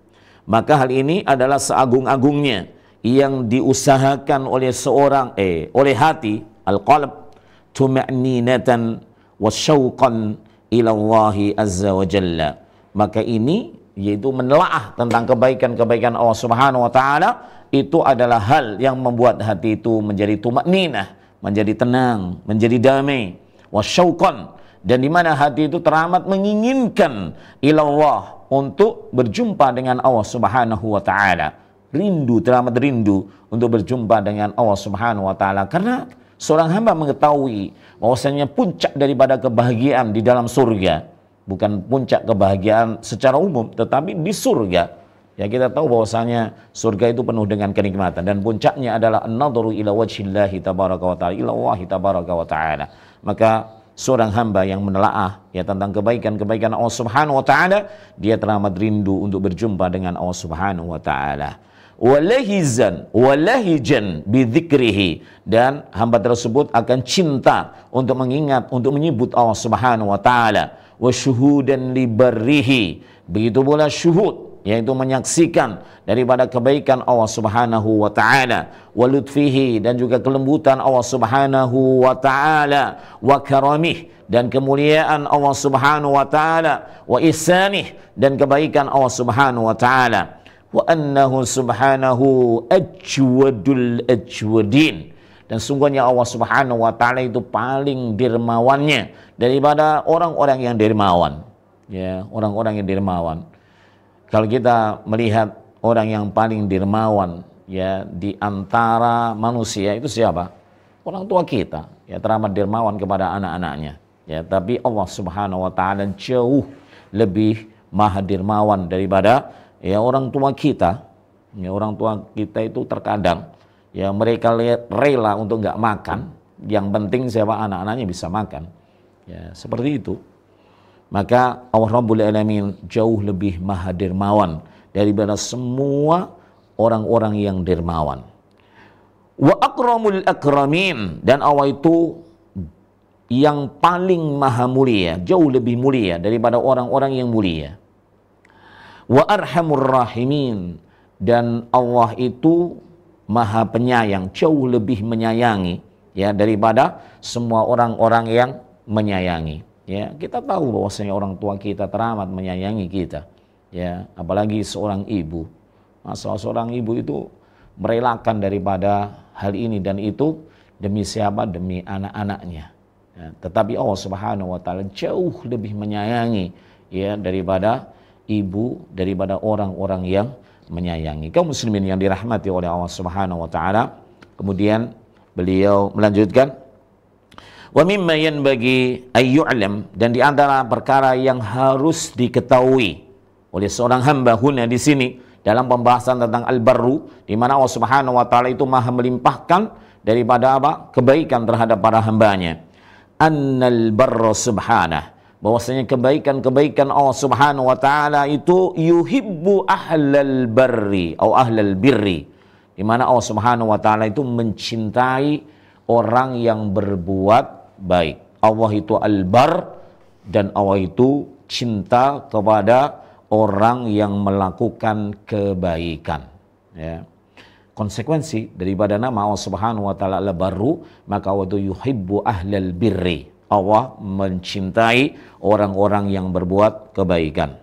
maka hal ini adalah seagung-agungnya yang diusahakan oleh seorang oleh hati, al-qalb, tuma'ninatan wa syauqan ila Allah azza wa jalla. Maka ini yaitu menelaah tentang kebaikan-kebaikan Allah Subhanahu wa taala, itu adalah hal yang membuat hati itu menjadi tuma'ninah, menjadi tenang, menjadi damai, wasyauqan, dan di mana hati itu teramat menginginkan ilallah, untuk berjumpa dengan Allah Subhanahu wa taala. Rindu, teramat rindu untuk berjumpa dengan Allah Subhanahu wa taala, karena seorang hamba mengetahui bahwasanya puncak daripada kebahagiaan di dalam surga bukan puncak kebahagiaan secara umum, tetapi di surga. Ya, kita tahu bahwasanya surga itu penuh dengan kenikmatan, dan puncaknya adalah an-nadharu ila wajhillahi tabaraka wa ta'ala, ila Allahi tabaraka wa ta'ala. Maka seorang hamba yang menelaah ya tentang kebaikan-kebaikan Allah Subhanahu wa taala, dia teramat rindu untuk berjumpa dengan Allah Subhanahu wa taala. Walahizan walahijan bidzikrihi, dan hamba tersebut akan cinta untuk mengingat, untuk menyebut Allah Subhanahu wa taala. Wa syuhudan li barrihi, begitu pula syuhud, yaitu menyaksikan daripada kebaikan Allah Subhanahu wa taala, wa lutfihi, dan juga kelembutan Allah Subhanahu wa taala, wa karamih, dan kemuliaan Allah Subhanahu wa taala, wa ihsanih, dan kebaikan Allah Subhanahu wa taala, wa annahu subhanahu ajwadul ajwadin, dan sungguhnya Allah Subhanahu wa taala itu paling dermawannya daripada orang-orang yang dermawan, ya, orang-orang yang dermawan. Kalau kita melihat orang yang paling dermawan ya di antara manusia itu siapa? Orang tua kita, ya, teramat dermawan kepada anak-anaknya, ya. Tapi Allah Subhanahu wa taala jauh lebih maha dermawan daripada ya orang tua kita. Ya, orang tua kita itu terkadang ya mereka rela untuk nggak makan, yang penting siapa anak-anaknya bisa makan. Ya, seperti itu. Maka Allah Rabbul Alamin jauh lebih maha dermawan daripada semua orang-orang yang dermawan. Wa akramul akramin, dan Allah itu yang paling maha mulia, jauh lebih mulia daripada orang-orang yang mulia. Wa arhamur rahimin, dan Allah itu maha penyayang, jauh lebih menyayangi ya daripada semua orang-orang yang menyayangi. Ya, kita tahu bahwasanya orang tua kita teramat menyayangi kita, ya, apalagi seorang ibu. Masa seorang ibu itu merelakan daripada hal ini dan itu demi siapa? Demi anak-anaknya. Ya, tetapi Allah Subhanahu wa taala jauh lebih menyayangi ya daripada ibu, daripada orang-orang yang menyayangi. Kaum muslimin yang dirahmati oleh Allah Subhanahu wa taala. Kemudian beliau melanjutkan, wa mimma yanbaghi ayyu'lam, dan di antara perkara yang harus diketahui oleh seorang hamba huna di sini dalam pembahasan tentang al-barru, di mana Allah Subhanahu wa taala itu maha melimpahkan daripada apa? Kebaikan terhadap para hambanya. Annal barra subhanah, bahwasanya kebaikan-kebaikan Allah Subhanahu wa taala itu yuhibbu ahlal barri atau ahlal birri, di mana Allah Subhanahu wa taala itu mencintai orang yang berbuat baik. Allah itu al-bar, dan Allah itu cinta kepada orang yang melakukan kebaikan, ya. Konsekuensi daripada nama Allah Subhanahu wa taala al-barru, maka Allah itu yuhibbu ahlal birri. Allah mencintai orang-orang yang berbuat kebaikan.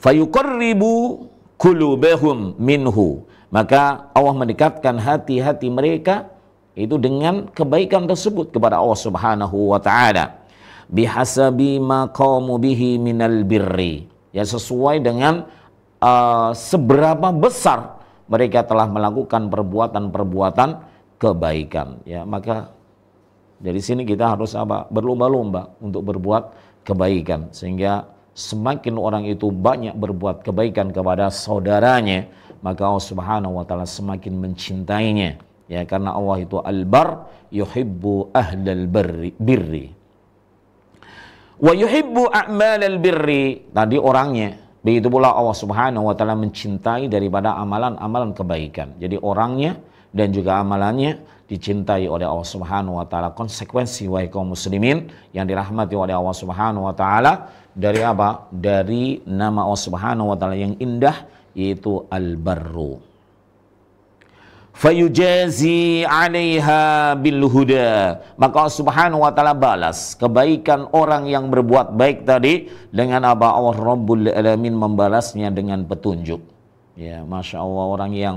Fayuqarribu qulubahum minhu, maka Allah mendekatkan hati-hati mereka itu dengan kebaikan tersebut kepada Allah Subhanahu wa taala. Bihasabi ma qamu bihi minal birri, ya, sesuai dengan seberapa besar mereka telah melakukan perbuatan-perbuatan kebaikan, ya. Maka dari sini kita harus berlomba-lomba untuk berbuat kebaikan, sehingga semakin orang itu banyak berbuat kebaikan kepada saudaranya, maka Allah Subhanahu wa taala semakin mencintainya, ya, karena Allah itu al-bar, yuhibbu ahlal birri wa yuhibbu a'malal birri. Tadi orangnya, begitu pula Allah Subhanahu wa taala mencintai daripada amalan-amalan kebaikan. Jadi orangnya dan juga amalannya dicintai oleh Allah Subhanahu wa taala. Konsekuensi wahai kaum muslimin yang dirahmati oleh Allah Subhanahu wa taala, dari apa? Dari nama Allah Subhanahu wa taala yang indah, yaitu al-barru. Fayujazi 'alaiha bil huda, maka Allah Subhanahu wa taala balas kebaikan orang yang berbuat baik tadi dengan apa? Allah Rabbul Alamin membalasnya dengan petunjuk, ya. Masya Allah, orang yang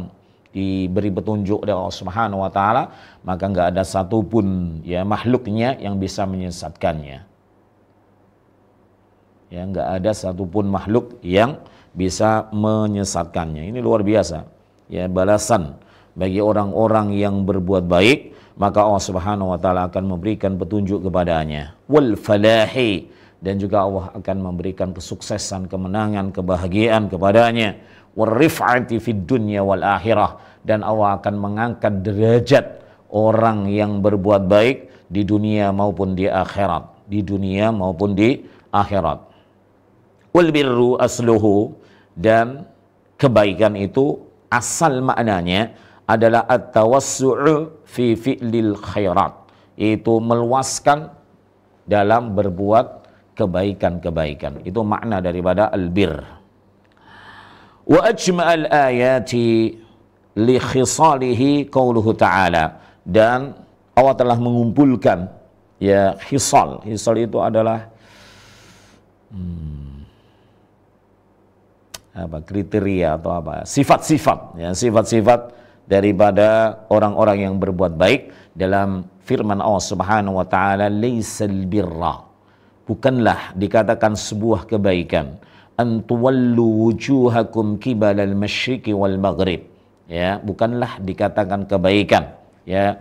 diberi petunjuk oleh Allah Subhanahu wa taala, maka nggak ada satupun, ya, makhluknya yang bisa menyesatkannya, ya. Nggak ada satupun makhluk yang bisa menyesatkannya. Ini luar biasa, ya, balasan bagi orang-orang yang berbuat baik, maka Allah Subhanahu wa taala akan memberikan petunjuk kepadanya. Wal falahi, dan juga Allah akan memberikan kesuksesan, kemenangan, kebahagiaan kepadanya. War rif'ati fid dunya wal akhirah, dan Allah akan mengangkat derajat orang yang berbuat baik di dunia maupun di akhirat, di dunia maupun di akhirat. Wal birru asluhu, dan kebaikan itu asal maknanya adalah at-tawassu'u fi fi'lil khairat, yaitu meluaskan dalam berbuat kebaikan-kebaikan. Itu makna daripada albir. Wa ajma'al ayati li khisalihi qauluhu ta'ala, dan Allah telah mengumpulkan, ya, khisal. Khisal itu adalah kriteria atau sifat-sifat, ya, sifat-sifat daripada orang-orang yang berbuat baik. Dalam firman Allah Subhanahu wa taala, laisal birra, bukanlah dikatakan sebuah kebaikan, an tuwallu wujuhakum qibalal masyriqi wal maghrib, ya, bukanlah dikatakan kebaikan, ya,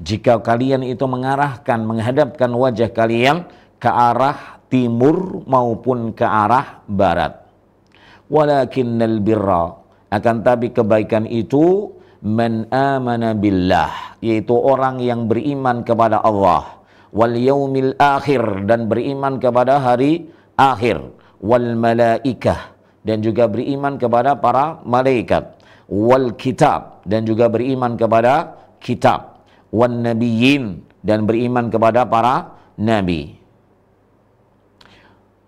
jika kalian itu menghadapkan wajah kalian ke arah timur maupun ke arah barat. Walakinnal birra, akan tapi kebaikan itu man amana billah, yaitu orang yang beriman kepada Allah, wal yaumil akhir, dan beriman kepada hari akhir, wal malaikah, dan juga beriman kepada para malaikat, wal kitab, dan juga beriman kepada kitab, wan nabiyyin, dan beriman kepada para nabi.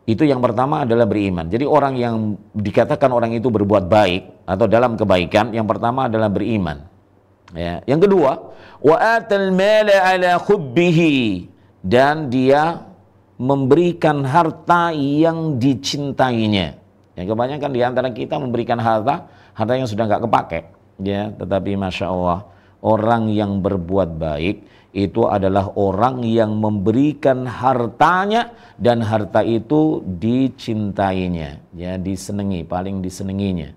Itu yang pertama adalah beriman. Jadi orang yang dikatakan orang itu berbuat baik atau dalam kebaikan, yang pertama adalah beriman, ya. Yang kedua, wa atal mala ala hubbihi, dan dia memberikan harta yang dicintainya. Yang kebanyakan di antara kita memberikan harta yang sudah nggak kepake, ya. Tetapi masya Allah, orang yang berbuat baik itu adalah orang yang memberikan hartanya, dan harta itu dicintainya, ya, disenangi, paling disenanginya.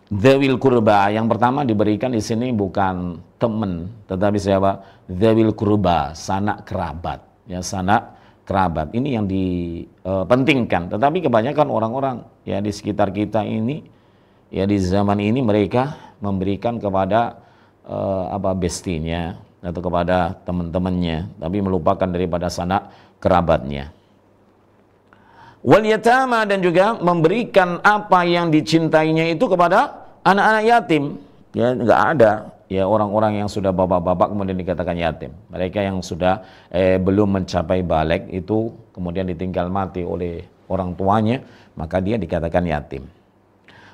Dzawil qurba, yang pertama diberikan di sini bukan teman, tetapi siapa? Dzawil qurba, sanak kerabat, ya, sanak kerabat. Ini yang dipentingkan. Tetapi kebanyakan orang-orang, ya, di sekitar kita ini ya di zaman ini mereka memberikan kepada bestinya atau kepada teman-temannya, tapi melupakan daripada sanak kerabatnya. Wal yatama, dan juga memberikan apa yang dicintainya itu kepada anak-anak yatim. Ya, nggak ada ya orang-orang yang sudah bapak-bapak kemudian dikatakan yatim. Mereka yang sudah belum mencapai balik itu kemudian ditinggal mati oleh orang tuanya, maka dia dikatakan yatim.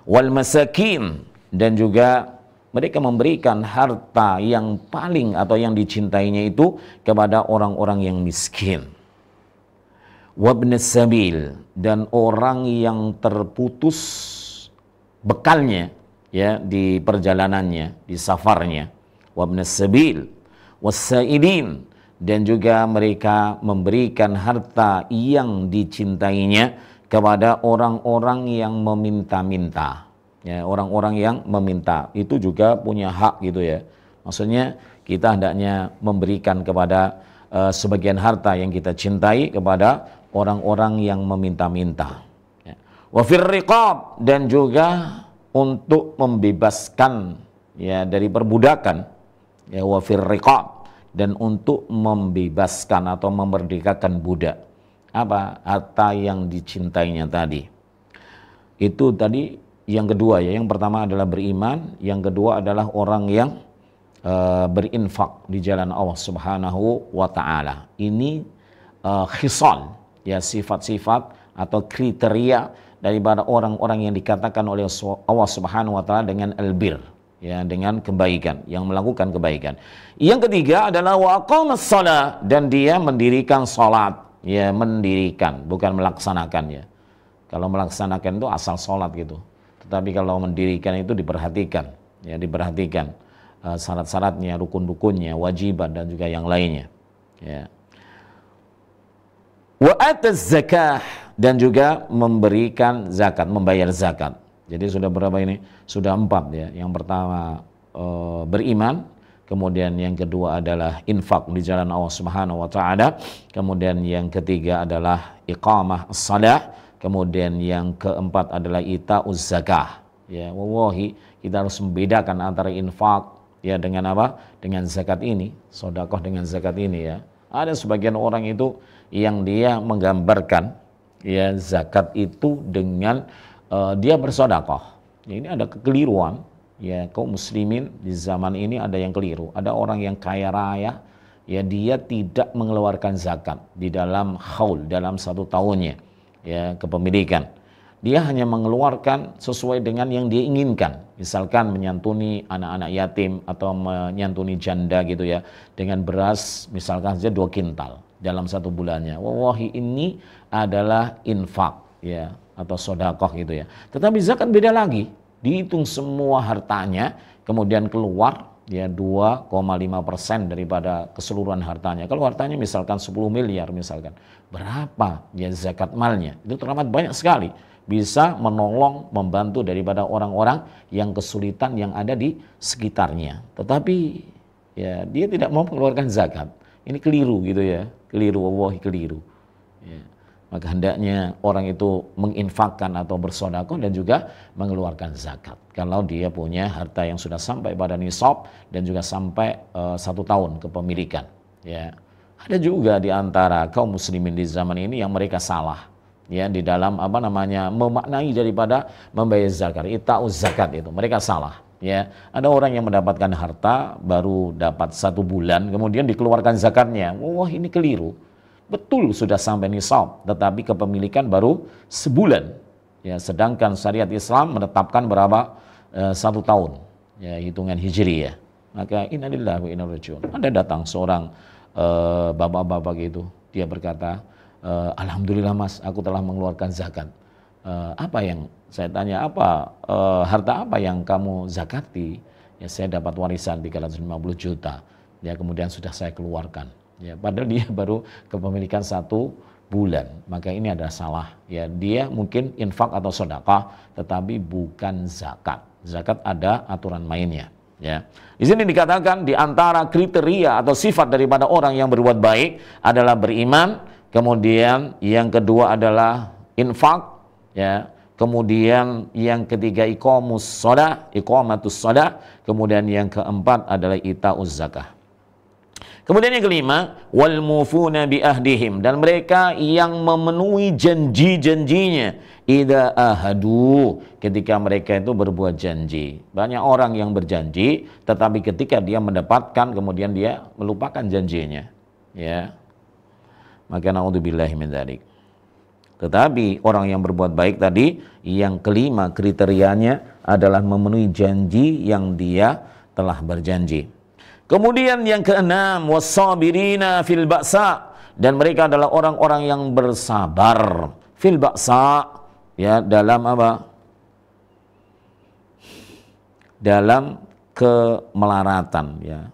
Wal masakin, dan juga mereka memberikan harta yang paling atau yang dicintainya itu kepada orang-orang yang miskin. Wabnes sabil, dan orang yang terputus bekalnya ya di perjalanannya, di safarnya. Wabnes sabil wasailin, dan juga mereka memberikan harta yang dicintainya kepada orang-orang yang meminta-minta. Ya, orang-orang yang meminta itu juga punya hak gitu ya. Maksudnya kita hendaknya memberikan kepada sebagian harta yang kita cintai kepada orang-orang yang meminta-minta. Ya. Wa fir riqab, dan juga untuk membebaskan ya dari perbudakan. Ya, wa fir riqab, dan untuk membebaskan atau memerdekakan budak. Apa harta yang dicintainya tadi? Itu tadi yang kedua ya. Yang pertama adalah beriman, yang kedua adalah orang yang berinfak di jalan Allah Subhanahu wa taala. Ini khisal ya, sifat-sifat atau kriteria daripada orang-orang yang dikatakan oleh Allah Subhanahu wa taala dengan albir ya, dengan kebaikan, yang melakukan kebaikan. Yang ketiga adalah wa aqamas shalah, dan dia mendirikan salat ya, mendirikan bukan melaksanakan ya. Kalau melaksanakan itu asal salat gitu. Tetapi kalau mendirikan itu diperhatikan ya, diperhatikan syarat-syaratnya, rukun-rukunnya, wajiban dan juga yang lainnya ya. Wa ataz zakah, dan juga memberikan zakat, membayar zakat. Jadi sudah berapa ini? Sudah 4 ya. Yang pertama beriman, kemudian yang kedua adalah infak di jalan Allah Subhanahu wa taala, kemudian yang ketiga adalah iqamah as-shalah, kemudian yang keempat adalah ita'uz zakah. Ya, wallahi kita harus membedakan antara infak ya dengan apa? Dengan zakat ini, sedekah dengan zakat ini ya. Ada sebagian orang itu yang dia menggambarkan ya zakat itu dengan dia bersedekah. Ya, ini ada kekeliruan ya, kaum muslimin di zaman ini ada yang keliru. Ada orang yang kaya raya ya, dia tidak mengeluarkan zakat di dalam haul, dalam 1 tahunnya ya kepemilikan. Dia hanya mengeluarkan sesuai dengan yang dia inginkan. Misalkan menyantuni anak-anak yatim atau menyantuni janda gitu ya, dengan beras misalkan saja 2 kintal dalam 1 bulannya. Wallahi ini adalah infak ya, atau sedekah gitu ya. Tetapi zakat beda lagi. Dihitung semua hartanya, kemudian keluar ya 2,5% daripada keseluruhan hartanya. Kalau hartanya misalkan 10 miliar misalkan, berapa ya zakat malnya? Itu teramat banyak sekali. Bisa menolong, membantu daripada orang-orang yang kesulitan yang ada di sekitarnya. Tetapi ya dia tidak mau mengeluarkan zakat. Ini keliru gitu ya, keliru, wallahi keliru. Ya. Maka hendaknya orang itu menginfakkan atau bersedekah dan juga mengeluarkan zakat. Kalau dia punya harta yang sudah sampai pada nisab dan juga sampai 1 tahun kepemilikan. Ya. Ada juga di antara kaum muslimin di zaman ini yang mereka salah. Ya, di dalam memaknai daripada membayar zakat, ita'uz zakat itu mereka salah ya. Ada orang yang mendapatkan harta baru dapat 1 bulan kemudian dikeluarkan zakatnya. Wah, ini keliru. Betul sudah sampai nisab tetapi kepemilikan baru sebulan ya, sedangkan syariat Islam menetapkan berapa 1 tahun ya, hitungan hijriyah. Maka innalillahi wa inna ilaihi raji'un. Ada datang seorang bapak-bapak gitu, dia berkata, alhamdulillah mas, aku telah mengeluarkan zakat. Apa yang saya tanya, harta apa yang kamu zakati? Ya, saya dapat warisan 350 juta. Ya, kemudian sudah saya keluarkan. Ya, padahal dia baru kepemilikan 1 bulan. Maka ini adalah salah. Ya, dia mungkin infak atau sedekah, tetapi bukan zakat. Zakat ada aturan mainnya. Ya. Di sini dikatakan di antara kriteria atau sifat daripada orang yang berbuat baik adalah beriman. Kemudian yang kedua adalah infak ya, Kemudian yang ketiga iqamatus shalah, kemudian yang keempat adalah itauz zakah. Kemudian yang kelima, wal mufuna bi ahdihim, dan mereka yang memenuhi janji-janjinya idza ahadu, ketika mereka itu berbuat janji. Banyak orang yang berjanji tetapi ketika dia mendapatkan kemudian dia melupakan janjinya, ya. Maka naudzubillahi min dzalik. Tetapi orang yang berbuat baik tadi, yang kelima kriterianya adalah memenuhi janji yang dia telah berjanji. Kemudian yang keenam, wassabirina fil ba'sa, dan mereka adalah orang-orang yang bersabar fil ba'sa, ya, dalam apa? Dalam kemelaratan, ya.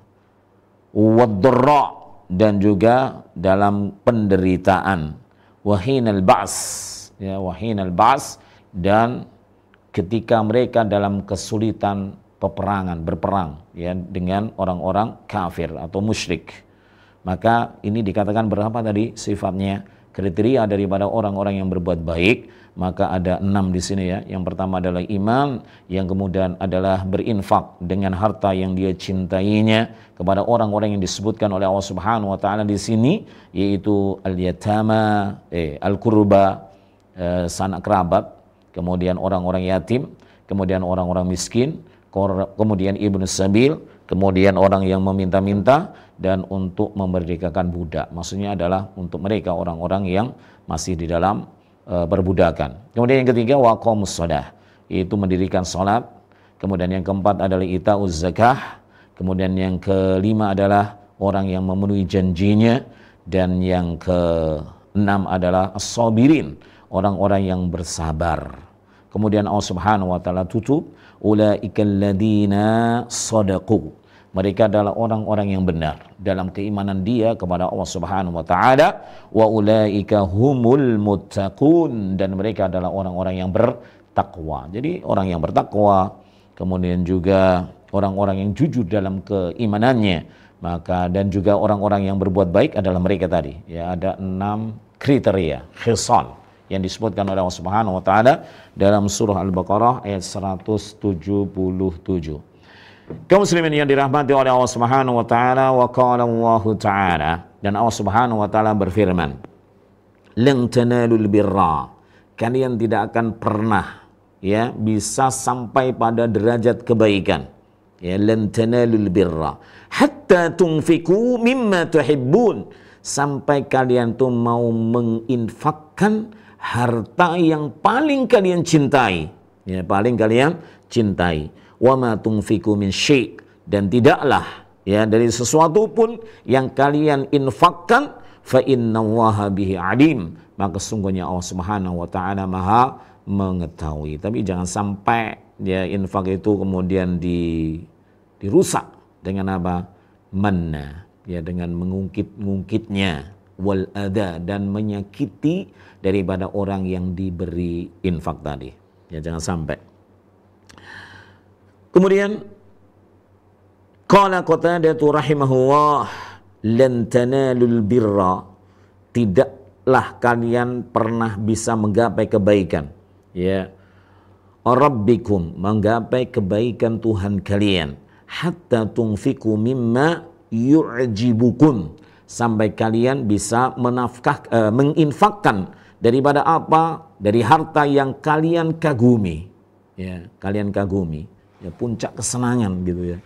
Wadh-dharra, dan juga dalam penderitaan. Wahinal ba's, ya, wahinal ba's, dan ketika mereka dalam kesulitan peperangan, berperang, ya, dengan orang-orang kafir atau musyrik. Maka ini dikatakan berapa tadi sifatnya, kriteria daripada orang-orang yang berbuat baik. Maka ada 6 di sini, ya. Yang pertama adalah iman, yang kemudian adalah berinfak dengan harta yang dia cintainya kepada orang-orang yang disebutkan oleh Allah Subhanahu wa taala di sini, yaitu al-yatama, al-qurba, sanak kerabat, kemudian orang-orang yatim, kemudian orang-orang miskin, kemudian ibnu sabil, kemudian orang yang meminta-minta, dan untuk memerdekakan budak. Maksudnya adalah untuk mereka orang-orang yang masih di dalam perbudakan. Kemudian yang ketiga waqamus shalah, yaitu mendirikan salat. Kemudian yang keempat adalah itauz zakah. Kemudian yang kelima adalah orang yang memenuhi janjinya, dan yang keenam adalah as-sabirin, orang-orang yang bersabar. Kemudian Allah Subhanahu wa taala tutup, ulaikal ladzina shadaqu, mereka adalah orang-orang yang benar dalam keimanan dia kepada Allah Subhanahu wa taala, wa ulaika humul muttaqun, dan mereka adalah orang-orang yang bertakwa. Jadi orang yang bertakwa, kemudian juga orang-orang yang jujur dalam keimanannya, maka dan juga orang-orang yang berbuat baik adalah mereka tadi. Ya, ada 6 kriteria, khisal, yang disebutkan oleh Allah Subhanahu wa taala dalam surah Al-Baqarah ayat 177. Kaum muslimin yang dirahmati oleh Allah Subhanahu wa taala, wa qala Allah taala, dan Allah Subhanahu wa taala berfirman, lan tanalul birra, kalian tidak akan pernah, ya, bisa sampai pada derajat kebaikan, ya, lan tanalul birra hatta tunfiqu mimma tuhibbun, sampai kalian tuh mau menginfakkan harta yang paling kalian cintai, ya, paling kalian cintai. Wa ma tunfiqu min syai', dan tidaklah, ya, dari sesuatu pun yang kalian infakkan, fa innallaha bihi alim, maka sungguhnya Allah Subhanahu wa taala Maha mengetahui. Tapi jangan sampai, ya, infak itu kemudian dirusak dengan apa? Manna, ya, dengan mengungkit-ungkitnya, wal adha, dan menyakiti daripada orang yang diberi infak tadi. Ya, jangan sampai. Kemudian qala Qatadah rahimahullah, lan tanalul birra, tidaklah kalian pernah bisa menggapai kebaikan, ya, rabbikum, menggapai kebaikan Tuhan kalian, hatta tunfiqu mimma yu'jibukum, sampai kalian bisa menginfakkan daripada apa? Dari harta yang kalian kagumi, ya, kalian kagumi, ya, puncak kesenangan gitu, ya.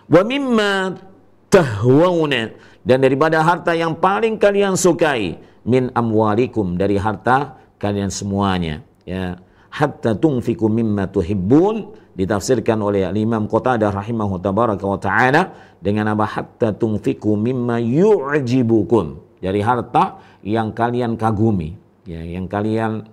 Wa mimma tahwauna, dan daripada harta yang paling kalian sukai, min amwalikum, dari harta kalian semuanya, ya. Hatta tunfiqu mimma tuhibbun, ditafsirkan oleh Imam Qatadah rahimahu tabaraka wa ta'ala dengan apa? Hatta tunfiqu mimma yu'jibukum, dari harta yang kalian kagumi, ya, yang kalian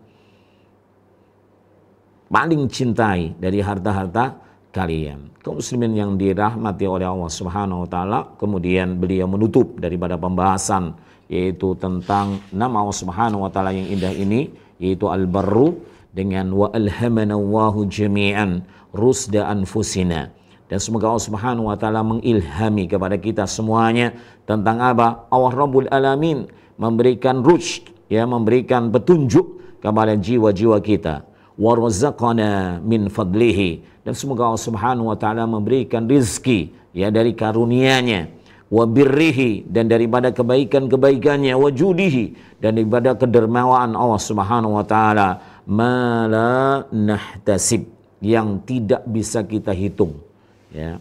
paling cintai dari harta-harta kalian. Kaum muslimin yang dirahmati oleh Allah Subhanahu wa taala, kemudian beliau menutup daripada pembahasan yaitu tentang nama Allah Subhanahu wa taala yang indah ini, yaitu Al-Barru, dengan wa alhamanallahu jami'an rusda anfusina, dan semoga Allah Subhanahu wa taala mengilhami kepada kita semuanya tentang apa? Allah Rabbul Alamin memberikan rushd, ya, memberikan petunjuk kepada jiwa-jiwa kita. wa razaqana min fadlihi, dan semoga Allah Subhanahu wa taala memberikan rizki ya dari karunia-Nya, wa birrihi, dan daripada kebaikan-kebaikannya, wa judihi, dan daripada kedermawaan Allah Subhanahu wa taala, ma la nahtasib, yang tidak bisa kita hitung ya.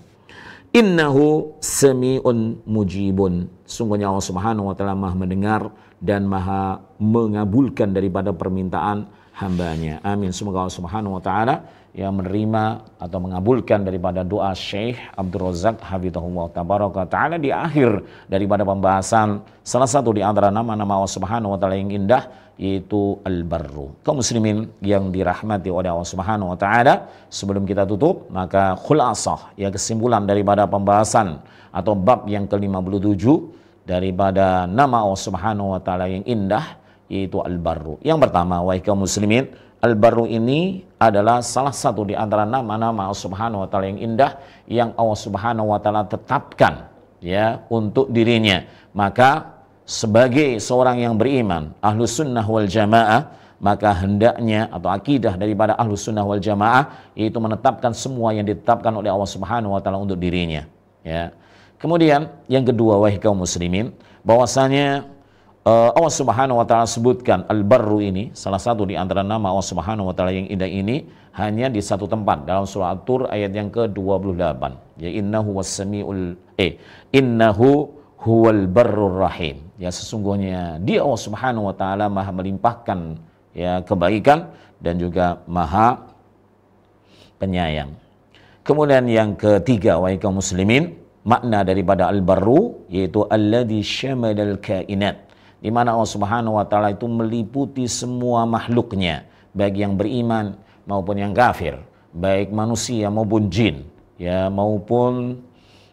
Innahu sami'un mujibun, sungguhnya Allah Subhanahu wa taala Maha mendengar dan Maha mengabulkan daripada permintaan hambanya. Amin. Semoga Allah Subhanahu wa taala yang menerima atau mengabulkan daripada doa Syekh Abdul Razak hafizahullah tabaraka taala di akhir daripada pembahasan salah satu di antara nama-nama Allah Subhanahu wa taala yang indah, yaitu Al-Barru. Kaum muslimin yang dirahmati oleh Allah Subhanahu wa taala, sebelum kita tutup, maka khulasah ya, kesimpulan daripada pembahasan atau bab yang ke-57 daripada nama Allah Subhanahu wa taala yang indah, yaitu Al-Barru. Yang pertama, wahai kaum muslimin, Al-Barru ini adalah salah satu di antara nama-nama Allah Subhanahu wa taala yang indah yang Allah Subhanahu wa taala tetapkan ya untuk dirinya. Maka sebagai seorang yang beriman Ahlus Sunnah wal Jamaah, maka hendaknya atau akidah daripada Ahlus Sunnah wal Jamaah yaitu menetapkan semua yang ditetapkan oleh Allah Subhanahu wa taala untuk dirinya ya. Kemudian yang kedua, wahai kaum muslimin, bahwasanya Allah Subhanahu wa taala sebutkan Al-Barru ini, salah satu di antara nama Allah Subhanahu wa taala yang indah ini, hanya di satu tempat dalam surah At-Tur ayat yang ke-28, ya innahu huwal barrur rahim, ya sesungguhnya dia Allah Subhanahu wa taala Maha melimpahkan ya kebaikan dan juga Maha penyayang. Kemudian yang ketiga, wahai kaum muslimin, makna daripada Al-Barru yaitu alladzi syamalal kainat, di mana Allah Subhanahu wa taala itu meliputi semua makhluknya, baik yang beriman maupun yang kafir, baik manusia maupun jin, ya maupun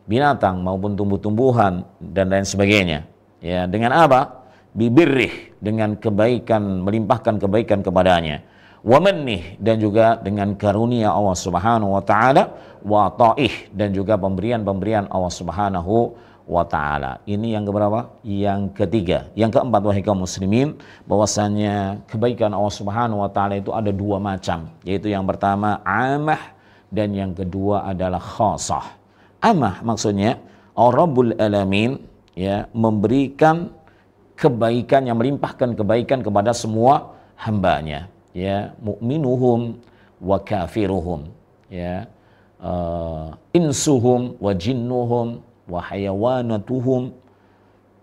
binatang maupun tumbuh-tumbuhan dan lain sebagainya. Ya, dengan apa? Bibirrih, dengan kebaikan, melimpahkan kebaikan kepadanya. Wa mannih, dan juga dengan karunia Allah Subhanahu wa taala, wa ta'ih, dan juga pemberian-pemberian Allah Subhanahu wa ta'ala. Ini yang keberapa? Yang ketiga. Yang keempat, wahai kaum muslimin, bahwasanya kebaikan Allah Subhanahu wa ta'ala itu ada dua macam, yaitu yang pertama amah dan yang kedua adalah khasah. Amah maksudnya Rabbul Alamin ya memberikan kebaikan, yang melimpahkan kebaikan kepada semua hambanya ya, mukminuhum wa kafiruhum ya, insuhum wa jinnuhum wa hayawanatuhum,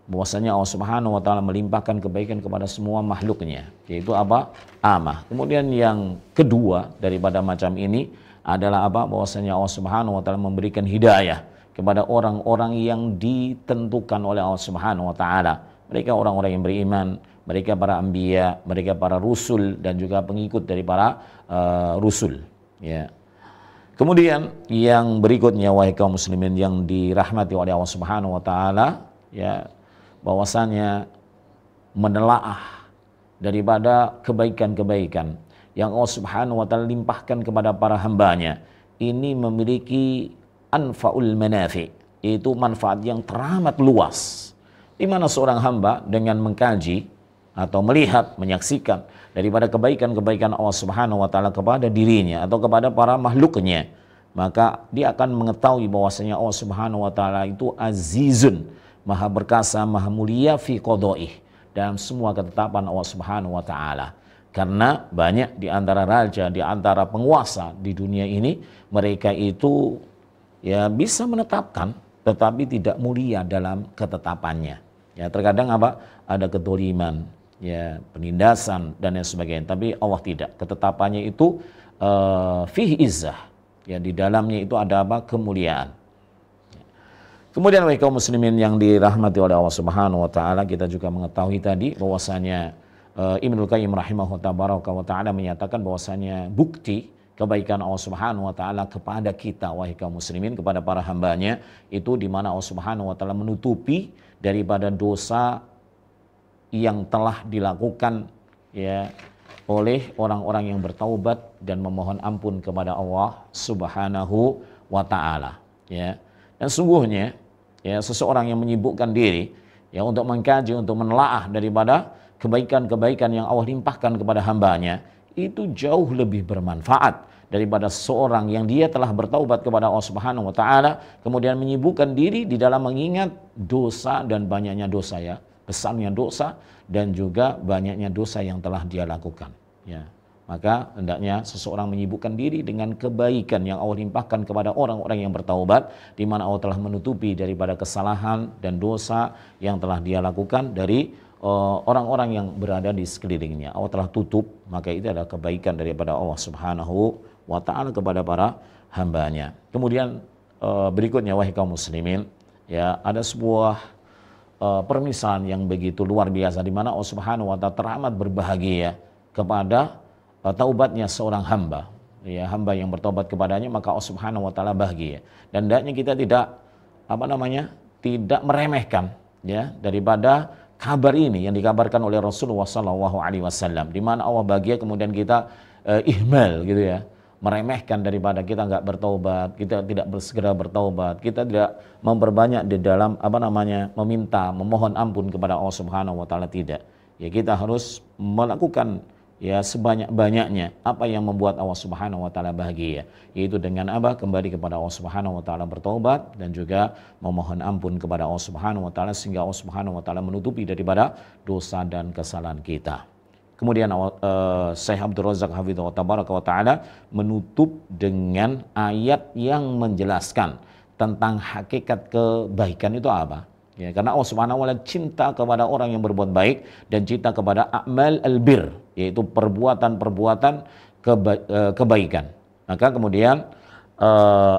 bahwasanya Allah Subhanahu wa taala melimpahkan kebaikan kepada semua makhluknya, yaitu apa? Amah. Kemudian yang kedua daripada macam ini adalah apa? Bahwasanya Allah Subhanahu wa taala memberikan hidayah kepada orang-orang yang ditentukan oleh Allah Subhanahu wa taala. Mereka orang-orang yang beriman, mereka para anbiya, mereka para rusul dan juga pengikut dari para rusul ya. Kemudian yang berikutnya, wahai kaum muslimin yang dirahmati oleh Allah Subhanahu wa taala ya, bahwasanya menelaah daripada kebaikan-kebaikan yang Allah Subhanahu wa taala limpahkan kepada para hambanya, ini memiliki anfaul manafi, yaitu manfaat yang teramat luas, di mana seorang hamba dengan mengkaji atau melihat, menyaksikan daripada kebaikan-kebaikan Allah Subhanahu wa taala kepada dirinya atau kepada para makhluknya, maka dia akan mengetahui bahwasanya Allah Subhanahu wa taala itu azizun, maha berkasa, maha mulia fi qada'ih, dalam semua ketetapan Allah Subhanahu wa taala. Karena banyak di antara raja, di antara penguasa di dunia ini, mereka itu ya bisa menetapkan tetapi tidak mulia dalam ketetapannya. Ya, terkadang apa? Ada kedoliman, ya, penindasan dan lain sebagainya. Tapi Allah tidak. Ketetapannya itu fihi izzah. Ya, di dalamnya itu ada apa? Kemuliaan. Kemudian wahai kaum muslimin yang dirahmati oleh Allah Subhanahu wa taala, kita juga mengetahui tadi bahwasanya Ibnul Qayyim rahimahullah wa ta'ala menyatakan bahwasanya bukti kebaikan Allah Subhanahu wa taala kepada kita, wahai kaum muslimin, kepada para hambanya, itu di mana Allah Subhanahu wa taala menutupi daripada dosa yang telah dilakukan ya oleh orang-orang yang bertaubat dan memohon ampun kepada Allah Subhanahu wa taala ya. Dan sungguhnya ya, seseorang yang menyibukkan diri ya untuk mengkaji, untuk menelaah daripada kebaikan-kebaikan yang Allah limpahkan kepada hambanya, itu jauh lebih bermanfaat daripada seorang yang dia telah bertaubat kepada Allah Subhanahu wa taala kemudian menyibukkan diri di dalam mengingat dosa dan banyaknya dosa, ya, besarnya dosa dan juga banyaknya dosa yang telah dia lakukan, ya. Maka hendaknya seseorang menyibukkan diri dengan kebaikan yang Allah limpahkan kepada orang-orang yang bertaubat, di mana Allah telah menutupi daripada kesalahan dan dosa yang telah dia lakukan dari orang-orang yang berada di sekelilingnya. Allah telah tutup, maka itu adalah kebaikan daripada Allah Subhanahu wa ta'ala kepada para hambanya. Kemudian berikutnya, wahai kaum muslimin, ya, ada sebuah permisalan yang begitu luar biasa, di mana Allah Subhanahu wa ta'ala teramat berbahagia kepada taubatnya seorang hamba, ya, hamba yang bertobat kepadanya, maka Allah Subhanahu wa taala bahagia. Dan hendaknya kita tidak tidak meremehkan, ya, daripada kabar ini yang dikabarkan oleh Rasulullah SAW, di mana Allah bahagia kemudian kita ihmal, gitu ya, meremehkan daripada kita nggak bertaubat, kita tidak segera bertaubat, kita tidak memperbanyak di dalam memohon ampun kepada Allah Subhanahu wa taala, tidak. Ya, kita harus melakukan, ya, sebanyak-banyaknya apa yang membuat Allah Subhanahu wa taala bahagia, yaitu dengan kembali kepada Allah Subhanahu wa taala, bertaubat dan juga memohon ampun kepada Allah Subhanahu wa taala, sehingga Allah Subhanahu wa taala menutupi daripada dosa dan kesalahan kita. Kemudian Syekh Abdul Razak hafizahullah tabaraka wa taala menutup dengan ayat yang menjelaskan tentang hakikat kebaikan itu apa. Ya, karena Allah Subhanahu wa taala cinta kepada orang yang berbuat baik dan cinta kepada a'mal albir, yaitu perbuatan-perbuatan kebaikan. Maka kemudian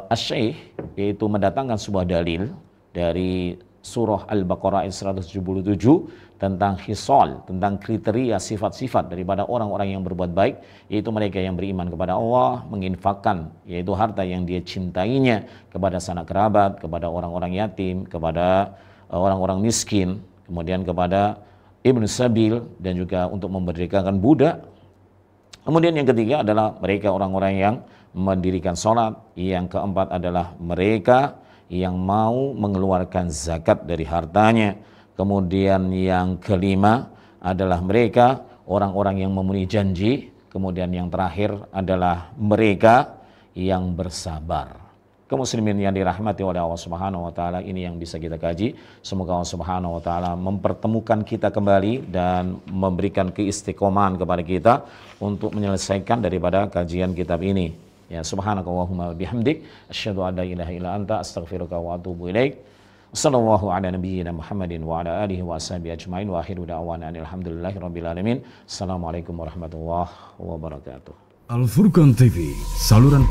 Asy-Syaikh yaitu mendatangkan sebuah dalil dari surah Al-Baqarah ayat 177 tentang hisal, tentang kriteria sifat-sifat daripada orang-orang yang berbuat baik, yaitu mereka yang beriman kepada Allah, menginfakkan yaitu harta yang dia cintainya kepada sanak kerabat, kepada orang-orang yatim, kepada orang-orang miskin, kemudian kepada ibnu sabil, dan juga untuk memerdekakan budak. Kemudian yang ketiga adalah mereka orang-orang yang mendirikan sholat. Yang keempat adalah mereka yang mau mengeluarkan zakat dari hartanya. Kemudian yang kelima adalah mereka orang-orang yang memenuhi janji. Kemudian yang terakhir adalah mereka yang bersabar. Kaum muslimin yang dirahmati oleh Allah Subhanahu wa taala, ini yang bisa kita kaji. Semoga Allah Subhanahu wa taala mempertemukan kita kembali dan memberikan keistiqomahan kepada kita untuk menyelesaikan daripada kajian kitab ini. Ya, subhanakallahumma bihamdik asyhadu an la ilaha illa anta astaghfiruka wa atubu ilaik. Sallallahu ala nabiyyina Muhammadin wa ala alihi wa ashabihi ajmain wa akhiru da'wana alhamdulillahi rabbil alamin. Assalamualaikum warahmatullahi wabarakatuh. Al Furqan TV, saluran